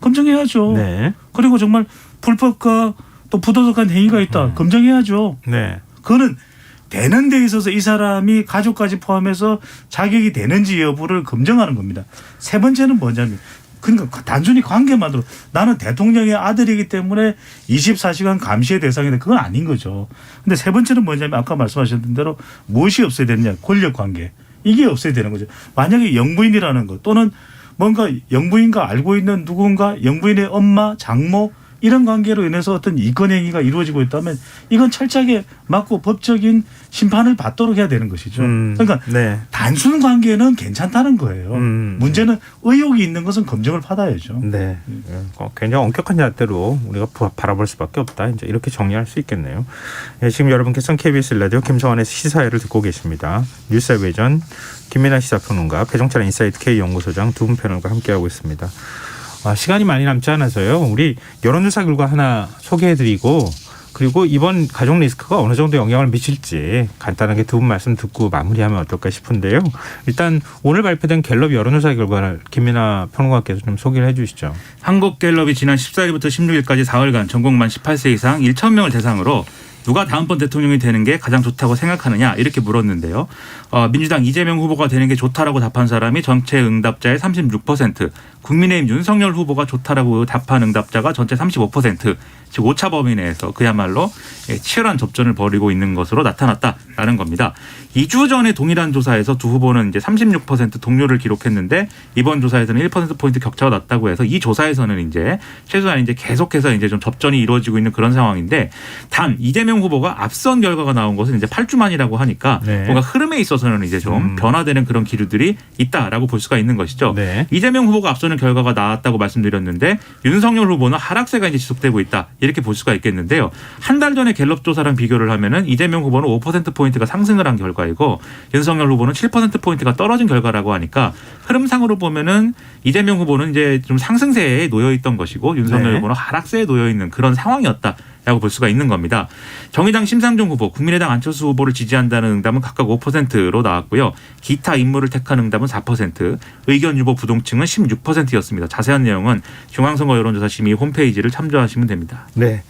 검증해야죠. 네. 그리고 정말 불법과 또 부도덕한 행위가 있다. 검증해야죠. 네. 그거는 되는 데 있어서 이 사람이 가족까지 포함해서 자격이 되는지 여부를 검증하는 겁니다. 세 번째는 뭐냐면 그러니까 단순히 관계만으로 나는 대통령의 아들이기 때문에 24시간 감시의 대상인데 그건 아닌 거죠. 근데 세 번째는 뭐냐면 아까 말씀하셨던 대로 무엇이 없어야 되느냐. 권력관계. 이게 없어야 되는 거죠. 만약에 영부인이라는 것 또는 뭔가 영부인과 알고 있는 누군가 영부인의 엄마, 장모 이런 관계로 인해서 어떤 이권행위가 이루어지고 있다면 이건 철저하게 맞고 법적인 심판을 받도록 해야 되는 것이죠. 그러니까 네. 단순 관계는 괜찮다는 거예요. 문제는 의혹이 있는 것은 검증을 받아야죠. 네. 굉장히 엄격한 잣대로 우리가 바라볼 수밖에 없다. 이제 이렇게 정리할 수 있겠네요. 네, 지금 여러분께서는 KBS 라디오 김성환의 시사회를 듣고 계십니다. 뉴스 외전 김민아 시사평론가, 배종찬 인사이트 K연구소장 두 분 패널과 함께하고 있습니다. 시간이 많이 남지 않아서요. 우리 여론조사 결과 하나 소개해드리고 그리고 이번 가족 리스크가 어느 정도 영향을 미칠지 간단하게 두 분 말씀 듣고 마무리하면 어떨까 싶은데요. 일단 오늘 발표된 갤럽 여론조사 결과를 김민아 평론가께서 좀 소개를 해 주시죠. 한국갤럽이 지난 14일부터 16일까지 4일간 전국 만 18세 이상 1,000명을 대상으로 누가 다음번 대통령이 되는 게 가장 좋다고 생각하느냐 이렇게 물었는데요. 민주당 이재명 후보가 되는 게 좋다라고 답한 사람이 전체 응답자의 36%, 국민의힘 윤석열 후보가 좋다라고 답한 응답자가 전체 35%, 즉 오차 범위 내에서 그야말로 치열한 접전을 벌이고 있는 것으로 나타났다라는 겁니다. 2주 전에 동일한 조사에서 두 후보는 이제 36% 동료를 기록했는데 이번 조사에서는 1%포인트 격차가 났다고 해서 이 조사에서는 이제 최소한 이제 계속해서 이제 좀 접전이 이루어지고 있는 그런 상황인데 단 이재명 후보가 앞선 결과가 나온 것은 이제 8주 만이라고 하니까 네. 뭔가 흐름에 있어서는 이제 좀 변화되는 그런 기류들이 있다라고 볼 수가 있는 것이죠. 네. 이재명 후보가 앞서는 결과가 나왔다고 말씀드렸는데 윤석열 후보는 하락세가 이제 지속되고 있다 이렇게 볼 수가 있겠는데요. 한 달 전에 갤럽 조사랑 비교를 하면은 이재명 후보는 5%포인트가 상승을 한 결과이고 윤석열 후보는 7%포인트가 떨어진 결과라고 하니까 흐름상으로 보면은 이재명 후보는 이제 좀 상승세에 놓여 있던 것이고 윤석열 네. 후보는 하락세에 놓여 있는 그런 상황이었다. 라고 볼 수가 있는 겁니다. 정의당 심상정 후보, 국민의당 안철수 후보를 지지한다는 응답은 각각 5%로 나왔고요. 기타 인물을 택한 응답은 4%, 의견 유보 부동층은 16%였습니다. 자세한 내용은 중앙선거 여론조사 심의 홈페이지를 참조하시면 됩니다. 네.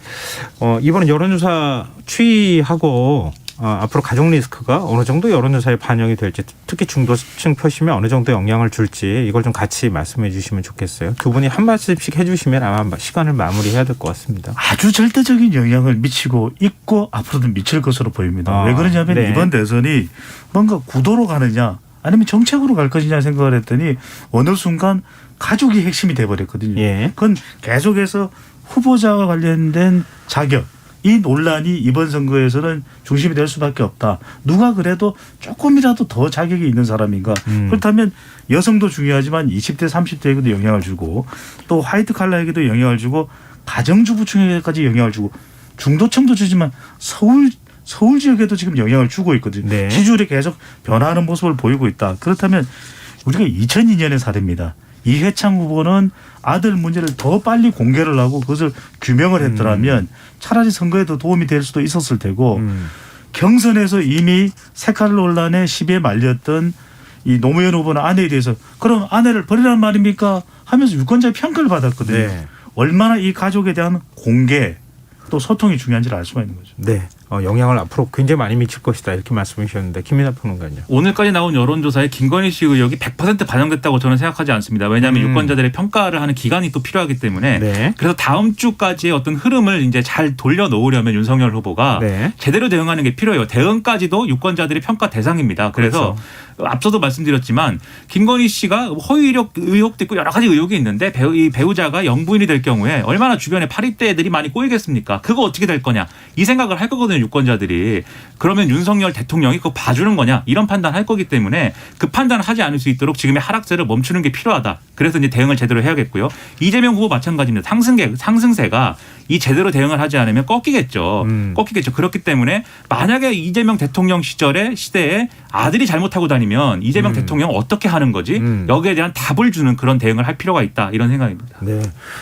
이번에 여론조사 추이하고 앞으로 가족 리스크가 어느 정도 여론조사에 반영이 될지 특히 중도층 표심에 어느 정도 영향을 줄지 이걸 좀 같이 말씀해 주시면 좋겠어요. 두 분이 한 말씀씩 해 주시면 아마 시간을 마무리해야 될 것 같습니다. 아주 절대적인 영향을 미치고 있고 앞으로도 미칠 것으로 보입니다. 왜 그러냐면 네. 이번 대선이 뭔가 구도로 가느냐 아니면 정책으로 갈 것이냐 생각을 했더니 어느 순간 가족이 핵심이 돼버렸거든요. 예. 그건 계속해서 후보자와 관련된 자격 이 논란이 이번 선거에서는 중심이 될 수밖에 없다. 누가 그래도 조금이라도 더 자격이 있는 사람인가. 그렇다면 여성도 중요하지만 20대 30대에게도 영향을 주고 또 화이트 칼라에게도 영향을 주고 가정주부층에게까지 영향을 주고 중도층도 주지만 서울 지역에도 지금 영향을 주고 있거든요. 네. 지지율이 계속 변화하는 모습을 보이고 있다. 그렇다면 우리가 2002년의 사례입니다. 이회창 후보는 아들 문제를 더 빨리 공개를 하고 그것을 규명을 했더라면 차라리 선거에도 도움이 될 수도 있었을 테고 경선에서 이미 색깔 논란의 시비에 말렸던 이 노무현 후보는 아내에 대해서 그럼 아내를 버리란 말입니까 하면서 유권자의 평가를 받았거든요. 네. 얼마나 이 가족에 대한 공개 또 소통이 중요한지를 알 수가 있는 거죠. 네. 영향을 앞으로 굉장히 많이 미칠 것이다 이렇게 말씀해 주셨는데 김민아 평론가요. 오늘까지 나온 여론조사에 김건희 씨 의혹이 100% 반영됐다고 저는 생각하지 않습니다. 왜냐하면 유권자들의 평가를 하는 기간이 또 필요하기 때문에 네. 그래서 다음 주까지의 어떤 흐름을 이제 잘 돌려놓으려면 윤석열 후보가 네. 제대로 대응하는 게 필요해요. 대응까지도 유권자들의 평가 대상입니다. 그래서 앞서도 말씀드렸지만 김건희 씨가 허위 이력 의혹도 있고 여러 가지 의혹이 있는데 이 배우자가 영부인이 될 경우에 얼마나 주변에 파리떼 애들이 많이 꼬이겠습니까? 그거 어떻게 될 거냐. 이 생각을 할 거거든요. 유권자들이. 그러면 윤석열 대통령이 그거 봐주는 거냐 이런 판단할 거기 때문에 그 판단을 하지 않을 수 있도록 지금의 하락세를 멈추는 게 필요하다. 그래서 이제 대응을 제대로 해야겠고요. 이재명 후보 마찬가지입니다. 상승세가 이 제대로 대응을 하지 않으면 꺾이겠죠. 꺾이겠죠. 그렇기 때문에 만약에 이재명 대통령 시대에 아들이 잘못하고 다니면 이재명 대통령 어떻게 하는 거지? 여기에 대한 답을 주는 그런 대응을 할 필요가 있다. 이런 생각입니다. 네.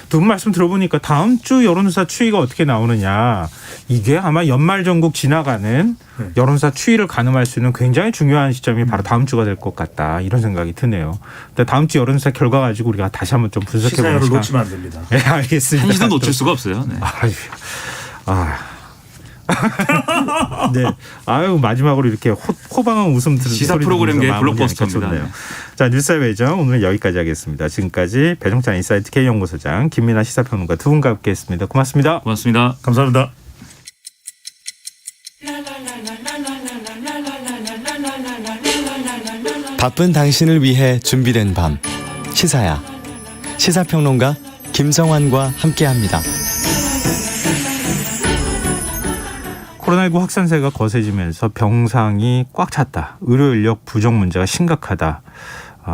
두 분 말씀 들어보니까 다음 주 여론조사 추이가 어떻게 나오느냐. 이게 아마 연말 전국 지나가는 여론조사 추이를 가늠할 수 있는 굉장히 중요한 시점이 바로 다음 주가 될 것 같다. 이런 생각이 드네요. 근데 다음 주 여론조사 결과 가지고 우리가 다시 한번 좀 분석해 시사회를 보니까. 놓치면 안 됩니다. 네, 알겠습니다. 한시도 놓칠 수가 없어요. 네. 네. 아유, 마지막으로 이렇게 호방한 웃음 들은 시사 프로그램계의 블록버스터입니다. 좋네요. 자, 뉴스의 외정 오늘은 여기까지 하겠습니다. 지금까지 배종찬 인사이트 K연구소장 김민아 시사평론가 두 분과 함께했습니다. 고맙습니다. 고맙습니다. 감사합니다. 바쁜 당신을 위해 준비된 밤 시사야. 시사평론가 김성환과 함께합니다. 코로나19 확산세가 거세지면서 병상이 꽉 찼다. 의료 인력 부족 문제가 심각하다.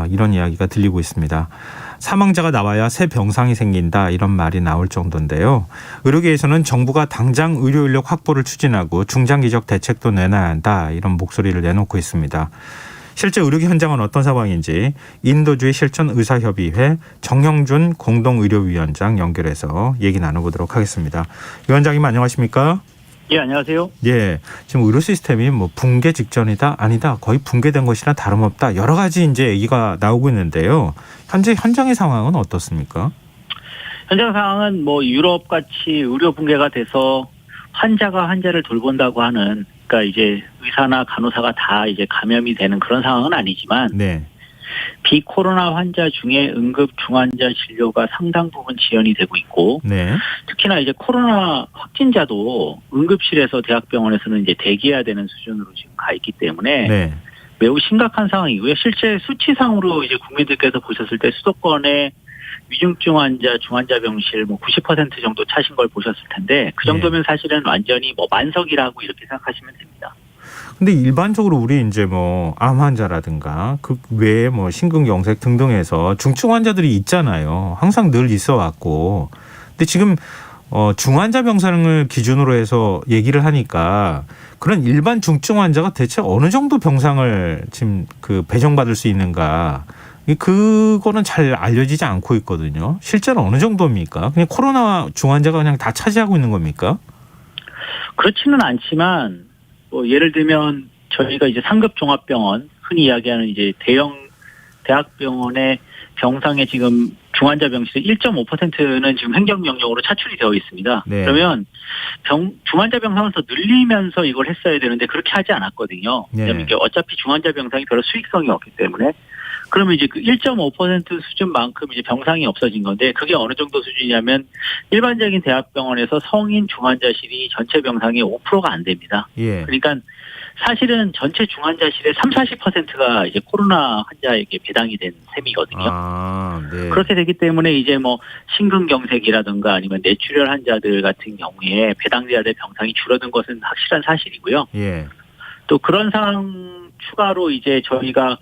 이런 이야기가 들리고 있습니다. 사망자가 나와야 새 병상이 생긴다. 이런 말이 나올 정도인데요. 의료계에서는 정부가 당장 의료 인력 확보를 추진하고 중장기적 대책도 내놔야 한다. 이런 목소리를 내놓고 있습니다. 실제 의료계 현장은 어떤 상황인지 인도주의 실천 의사협의회 정형준 공동의료위원장 연결해서 얘기 나눠보도록 하겠습니다. 위원장님 안녕하십니까? 예, 안녕하세요. 예, 지금 의료 시스템이 뭐 붕괴 직전이다, 아니다, 거의 붕괴된 것이나 다름없다. 여러 가지 이제 얘기가 나오고 있는데요. 현재 현장의 상황은 어떻습니까? 현장 상황은 뭐 유럽 같이 의료 붕괴가 돼서 환자가 환자를 돌본다고 하는, 그러니까 이제 의사나 간호사가 다 이제 감염이 되는 그런 상황은 아니지만, 네, 비코로나 환자 중에 응급 중환자 진료가 상당 부분 지연이 되고 있고, 네, 특히나 이제 코로나 확진자도 응급실에서 대학병원에서는 이제 대기해야 되는 수준으로 지금 가 있기 때문에 네, 매우 심각한 상황이고요. 실제 수치상으로 이제 국민들께서 보셨을 때 수도권의 위중증 환자, 중환자 병실 뭐 90% 정도 차신 걸 보셨을 텐데 그 정도면 사실은 완전히 뭐 만석이라고 이렇게 생각하시면 됩니다. 근데 일반적으로 우리 이제 뭐 암 환자라든가 그 외에 뭐 심근경색 등등해서 중증 환자들이 있잖아요. 항상 늘 있어 왔고. 근데 지금 중환자 병상을 기준으로 해서 얘기를 하니까 그런 일반 중증 환자가 대체 어느 정도 병상을 지금 그 배정받을 수 있는가? 그거는 잘 알려지지 않고 있거든요. 실제로 어느 정도입니까? 그냥 코로나 중환자가 그냥 다 차지하고 있는 겁니까? 그렇지는 않지만 뭐 예를 들면 저희가 이제 상급 종합병원 흔히 이야기하는 이제 대형 대학병원의 병상에 지금 중환자 병실의 1.5%는 지금 행정명령으로 차출이 되어 있습니다. 네. 그러면 중환자 병상을 더 늘리면서 이걸 했어야 되는데 그렇게 하지 않았거든요. 네. 왜냐하면 이게 어차피 중환자 병상이 별로 수익성이 없기 때문에 그러면 이제 그 1.5% 수준만큼 이제 병상이 없어진 건데 그게 어느 정도 수준이냐면 일반적인 대학병원에서 성인 중환자실이 전체 병상의 5%가 안 됩니다. 예. 그러니까 사실은 전체 중환자실의 30~40%가 이제 코로나 환자에게 배당이 된 셈이거든요. 네. 그렇게 되기 때문에 이제 뭐 심근경색이라든가 아니면 뇌출혈 환자들 같은 경우에 배당돼야 될 병상이 줄어든 것은 확실한 사실이고요. 예. 또 그런 상황 추가로 이제 저희가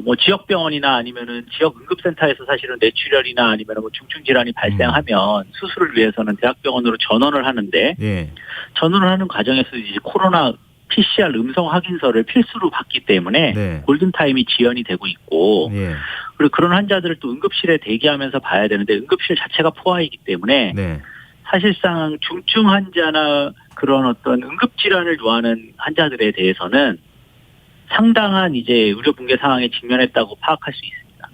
뭐 지역병원이나 아니면은 지역 응급센터에서 사실은 뇌출혈이나 아니면 뭐 중증 질환이 발생하면 수술을 위해서는 대학병원으로 전원을 하는데 예. 전원을 하는 과정에서 이제 코로나 PCR 음성 확인서를 필수로 받기 때문에 네. 골든타임이 지연이 되고 있고 예. 그리고 그런 환자들을 또 응급실에 대기하면서 봐야 되는데 응급실 자체가 포화이기 때문에 네. 사실상 중증 환자나 그런 어떤 응급질환을 요하는 환자들에 대해서는 상당한 이제 의료 붕괴 상황에 직면했다고 파악할 수 있습니다.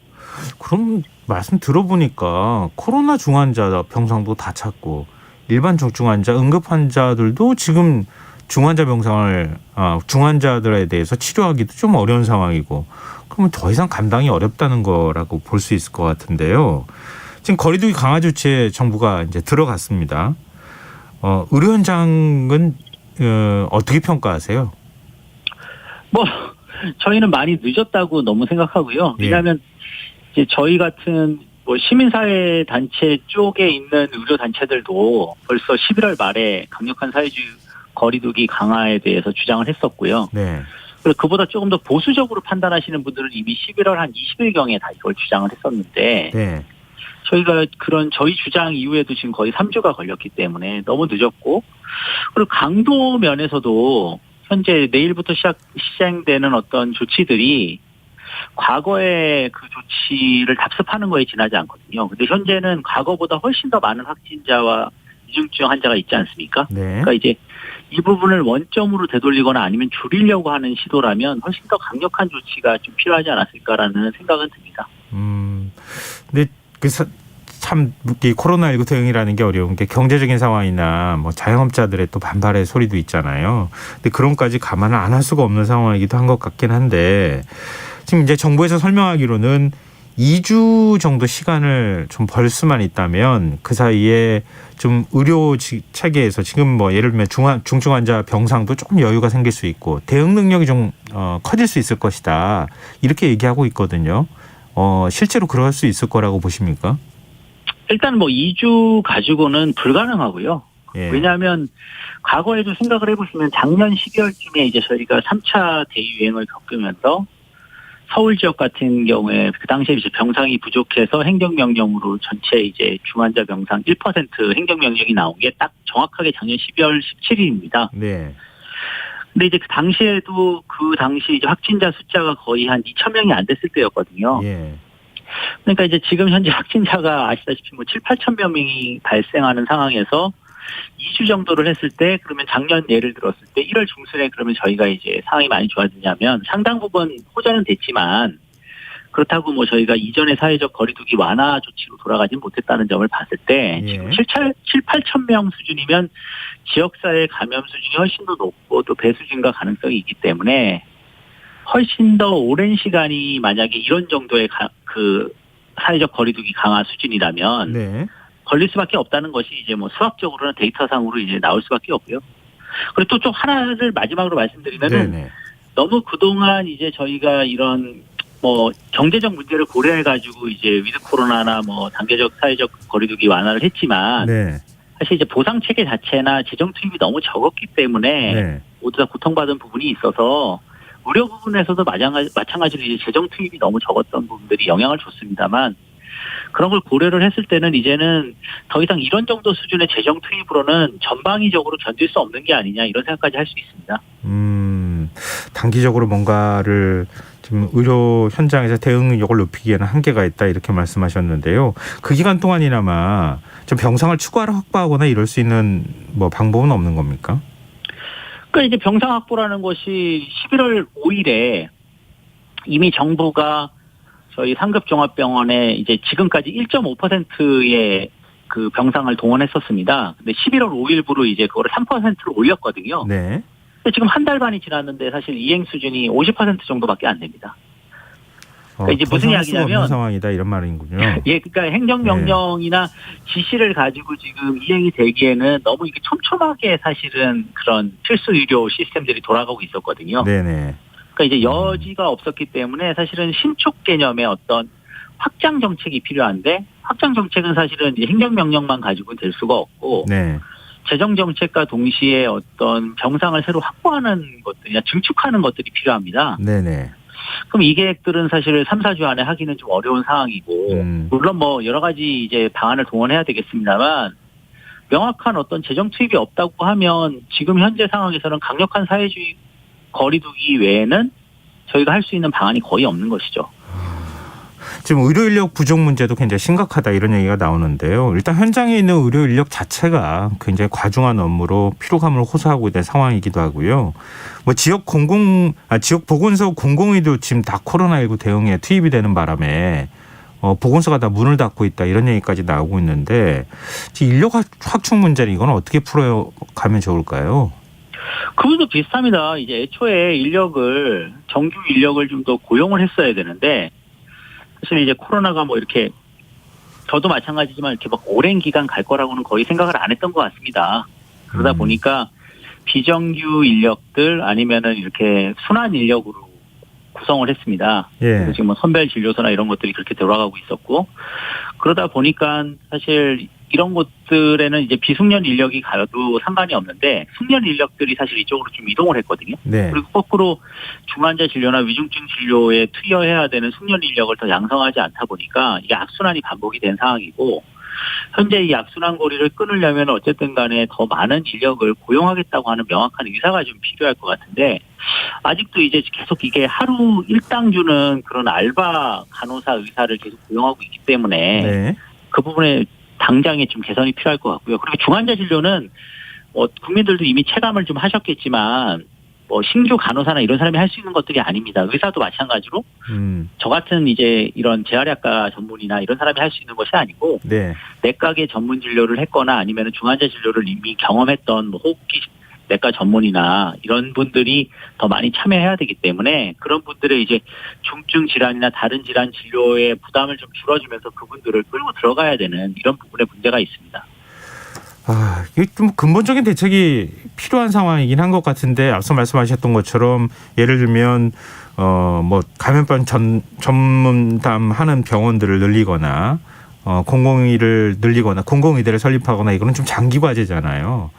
그럼 말씀 들어보니까 코로나 중환자 병상도 다 찼고 일반 중증 환자, 응급 환자들도 지금 중환자 병상을 중환자들에 대해서 치료하기도 좀 어려운 상황이고 그러면 더 이상 감당이 어렵다는 거라고 볼 수 있을 것 같은데요. 지금 거리두기 강화 조치에 정부가 이제 들어갔습니다. 의료 현장은 어떻게 평가하세요? 뭐 저희는 많이 늦었다고 너무 생각하고요. 왜냐하면 이제 저희 같은 뭐 시민사회 단체 쪽에 있는 의료 단체들도 벌써 11월 말에 강력한 사회주의 거리두기 강화에 대해서 주장을 했었고요. 네. 그리고 그보다 조금 더 보수적으로 판단하시는 분들은 이미 11월 한 20일경에 다 이걸 주장을 했었는데 네. 저희가 그런 저희 주장 이후에도 지금 거의 3주가 걸렸기 때문에 너무 늦었고, 그리고 강도 면에서도 현재 내일부터 시행되는 어떤 조치들이 과거의 그 조치를 답습하는 거에 지나지 않거든요. 근데 현재는 과거보다 훨씬 더 많은 확진자와 위중증 환자가 있지 않습니까? 네. 그러니까 이제 이 부분을 원점으로 되돌리거나 아니면 줄이려고 하는 시도라면 훨씬 더 강력한 조치가 좀 필요하지 않았을까라는 생각은 듭니다. 근데 참 이 코로나19 대응이라는 게 어려운 게 경제적인 상황이나 뭐 자영업자들의 또 반발의 소리도 있잖아요. 근데 그런까지 감안을 안 할 수가 없는 상황이기도 한 것 같긴 한데 지금 이제 정부에서 설명하기로는 2주 정도 시간을 좀 벌 수만 있다면 그 사이에 좀 의료 체계에서 지금 뭐 예를 들면 중증 환자 병상도 조금 여유가 생길 수 있고 대응 능력이 좀 커질 수 있을 것이다. 이렇게 얘기하고 있거든요. 실제로 그럴 수 있을 거라고 보십니까? 일단 뭐 2주 가지고는 불가능하고요. 예. 왜냐하면 과거에도 생각을 해보시면 작년 12월쯤에 이제 저희가 3차 대유행을 겪으면서 서울 지역 같은 경우에 그 당시에 이제 병상이 부족해서 행정명령으로 전체 이제 중환자 병상 1% 행정명령이 나온 게 딱 정확하게 작년 12월 17일입니다. 네. 근데 이제 그 당시에도 그 당시 이제 확진자 숫자가 거의 한 2,000명이 안 됐을 때였거든요. 예. 그러니까 이제 지금 현재 확진자가 아시다시피 뭐 7, 8천 명이 발생하는 상황에서 2주 정도를 했을 때 그러면 작년 예를 들었을 때 1월 중순에 그러면 저희가 이제 상황이 많이 좋아지냐면 상당 부분 호전은 됐지만 그렇다고 뭐 저희가 이전의 사회적 거리두기 완화 조치로 돌아가진 못했다는 점을 봤을 때 예. 지금 7, 8천 명 수준이면 지역사회 감염 수준이 훨씬 더 높고 또 배수 증가 가능성이 있기 때문에 훨씬 더 오랜 시간이 만약에 이런 정도의 그 사회적 거리두기 강화 수준이라면 네. 걸릴 수밖에 없다는 것이 이제 뭐 수학적으로나 데이터상으로 이제 나올 수밖에 없고요. 그리고 또 좀 하나를 마지막으로 말씀드리면은 네네. 너무 그동안 이제 저희가 이런 뭐 경제적 문제를 고려해가지고 이제 위드 코로나나 뭐 단계적 사회적 거리두기 완화를 했지만 네. 사실 이제 보상 체계 자체나 재정 투입이 너무 적었기 때문에 네. 모두 다 고통받은 부분이 있어서 의료 부분에서도 마찬가지로 이제 재정 투입이 너무 적었던 부분들이 영향을 줬습니다만 그런 걸 고려를 했을 때는 이제는 더 이상 이런 정도 수준의 재정 투입으로는 전방위적으로 견딜 수 없는 게 아니냐 이런 생각까지 할 수 있습니다. 단기적으로 뭔가를 지금 의료 현장에서 대응력을 높이기에는 한계가 있다 이렇게 말씀하셨는데요. 그 기간 동안이나마 좀 병상을 추가로 확보하거나 이럴 수 있는 뭐 방법은 없는 겁니까? 그러니까 이제 병상 확보라는 것이 11월 5일에 이미 정부가 저희 상급 종합병원에 이제 지금까지 1.5%의 그 병상을 동원했었습니다. 근데 11월 5일부로 이제 그거를 3%로 올렸거든요. 네. 근데 지금 한 달 반이 지났는데 사실 이행 수준이 50% 정도밖에 안 됩니다. 그러니까 이제 무슨 이야기냐면 없는 상황이다 이런 말인군요. 예, 그러니까 행정명령이나 지시를 가지고 지금 이행이 되기에는 너무 이게 촘촘하게 사실은 그런 필수 의료 시스템들이 돌아가고 있었거든요. 네네. 그러니까 이제 여지가 없었기 때문에 사실은 신축 개념의 어떤 확장 정책이 필요한데 확장 정책은 사실은 이제 행정명령만 가지고는 될 수가 없고 네. 재정 정책과 동시에 어떤 병상을 새로 확보하는 것들이나 증축하는 것들이 필요합니다. 네네. 그럼 이 계획들은 사실 3, 4주 안에 하기는 좀 어려운 상황이고 물론 뭐 여러 가지 이제 방안을 동원해야 되겠습니다만 명확한 어떤 재정 투입이 없다고 하면 지금 현재 상황에서는 강력한 사회주의 거리두기 외에는 저희가 할 수 있는 방안이 거의 없는 것이죠. 지금 의료 인력 부족 문제도 굉장히 심각하다 이런 얘기가 나오는데요. 일단 현장에 있는 의료 인력 자체가 굉장히 과중한 업무로 피로감을 호소하고 있는 상황이기도 하고요. 뭐 지역 보건소 공공의도 지금 다 코로나19 대응에 투입이 되는 바람에 보건소가 다 문을 닫고 있다 이런 얘기까지 나오고 있는데 인력 확충 문제는 이건 어떻게 풀어가면 좋을까요? 그것도 비슷합니다. 이제 애초에 정규 인력을 좀 더 고용을 했어야 되는데 사실 이제 코로나가 뭐 이렇게 저도 마찬가지지만 이렇게 막 오랜 기간 갈 거라고는 거의 생각을 안 했던 것 같습니다. 그러다 보니까 비정규 인력들 아니면은 이렇게 순환 인력으로 구성을 했습니다. 예. 그래서 지금 뭐 선별 진료소나 이런 것들이 그렇게 돌아가고 있었고 그러다 보니까 사실 이런 곳들에는 이제 비숙련 인력이 가도 상관이 없는데 숙련 인력들이 사실 이쪽으로 좀 이동을 했거든요. 네. 그리고 거꾸로 중환자 진료나 위중증 진료에 투여해야 되는 숙련 인력을 더 양성하지 않다 보니까 이게 악순환이 반복이 된 상황이고 현재 이 악순환 고리를 끊으려면 어쨌든 간에 더 많은 인력을 고용하겠다고 하는 명확한 의사가 좀 필요할 것 같은데 아직도 이제 계속 이게 하루 일당 주는 그런 알바 간호사 의사를 계속 고용하고 있기 때문에 네. 그 부분에 당장에 좀 개선이 필요할 것 같고요. 그리고 중환자 진료는 국민들도 이미 체감을 좀 하셨겠지만 신규 간호사나 이런 사람이 할 수 있는 것들이 아닙니다. 의사도 마찬가지로 저 같은 이제 이런 재활약과 전문이나 이런 사람이 할 수 있는 것이 아니고 네. 내과계 전문 진료를 했거나 아니면 중환자 진료를 이미 경험했던 호흡기 내과 전문이나 이런 분들이 더 많이 참여해야 되기 때문에 그런 분들의 이제 중증 질환이나 다른 질환 진료의 부담을 좀 줄여주면서 그분들을 끌고 들어가야 되는 이런 부분에 문제가 있습니다. 이게 좀 근본적인 대책이 필요한 상황이긴 한 것 같은데 앞서 말씀하셨던 것처럼 예를 들면 감염병 전문담 하는 병원들을 늘리거나 공공의를 늘리거나 공공의대를 설립하거나 이거는 좀 장기 과제잖아요.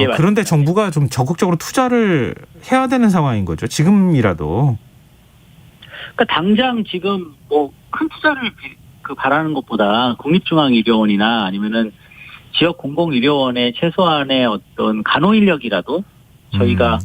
예, 그런데 정부가 좀 적극적으로 투자를 해야 되는 상황인 거죠. 지금이라도. 그러니까 당장 지금 큰 투자를 바라는 것보다 국립중앙의료원이나 아니면은 지역 공공의료원의 최소한의 어떤 간호 인력이라도 저희가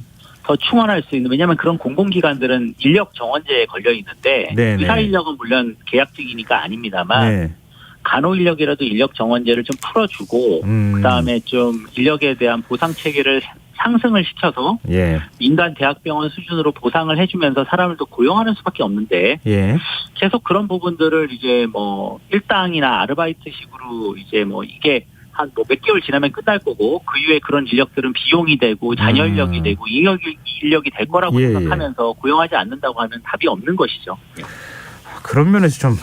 더 충원할 수 있는 왜냐하면 그런 공공기관들은 인력 정원제에 걸려 있는데 네네. 의사 인력은 물론 계약직이니까 아닙니다만 네. 간호 인력이라도 인력 정원제를 좀 풀어주고 그다음에 좀 인력에 대한 보상 체계를 상승을 시켜서 예. 민간 대학병원 수준으로 보상을 해주면서 사람을 또 고용하는 수밖에 없는데 예. 계속 그런 부분들을 이제 일당이나 아르바이트식으로 이제 이게 한 몇 개월 지나면 끝날 거고 그 이후에 그런 인력들은 비용이 되고 잔여 인력이 되고 인력이 될 거라고 예, 생각하면서 고용하지 않는다고 하면 답이 없는 것이죠. 그런 면에서 좀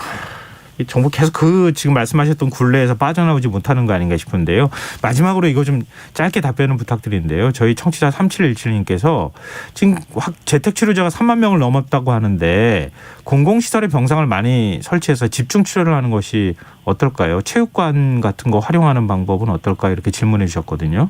정부 계속 지금 말씀하셨던 굴레에서 빠져나오지 못하는 거 아닌가 싶은데요. 마지막으로 이거 좀 짧게 답변을 부탁드리는데요. 저희 청취자 3717님께서 지금 재택치료자가 3만 명을 넘었다고 하는데 공공시설의 병상을 많이 설치해서 집중치료를 하는 것이 어떨까요? 체육관 같은 거 활용하는 방법은 어떨까요? 이렇게 질문해 주셨거든요.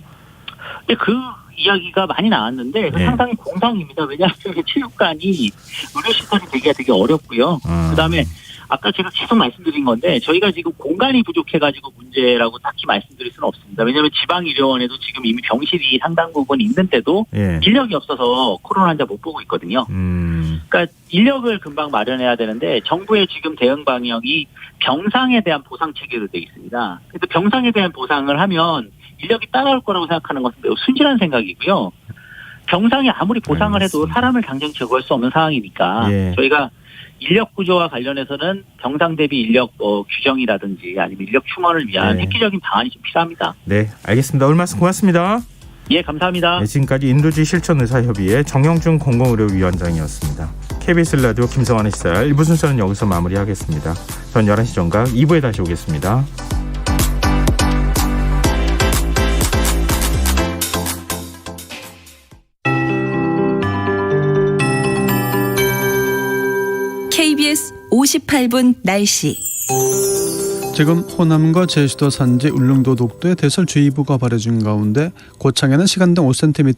그 이야기가 많이 나왔는데 상당히 공상입니다. 왜냐하면 체육관이 의료시설이 되기가 되게 어렵고요. 그다음에 아까 제가 계속 말씀드린 건데 저희가 지금 공간이 부족해가지고 문제라고 딱히 말씀드릴 수는 없습니다. 왜냐하면 지방의료원에도 지금 이미 병실이 상당 부분 있는데도 인력이 없어서 코로나 환자 못 보고 있거든요. 그러니까 인력을 금방 마련해야 되는데 정부의 지금 대응 방역이 병상에 대한 보상 체계로 되어 있습니다. 그래서 병상에 대한 보상을 하면 인력이 따라올 거라고 생각하는 것은 매우 순진한 생각이고요. 병상이 아무리 보상을 해도 사람을 당장 제거할 수 없는 상황이니까 저희가 인력 구조와 관련해서는 병상 대비 인력 규정이라든지 아니면 인력 충원을 위한 획기적인 방안이 좀 필요합니다. 네, 알겠습니다. 오늘 말씀 고맙습니다. 예, 감사합니다. 네, 지금까지 인도지 실천의사협의회 정영준 공공의료위원장이었습니다. KBS 라디오 김성환의 시사 1부 순서는 여기서 마무리하겠습니다. 전 11시 정각 2부에 다시 오겠습니다. KBS 58분 날씨. 지금 호남과 제주도 산지, 울릉도, 독도에 대설주의보가 발효 중 가운데 고창에는 시간당 5cm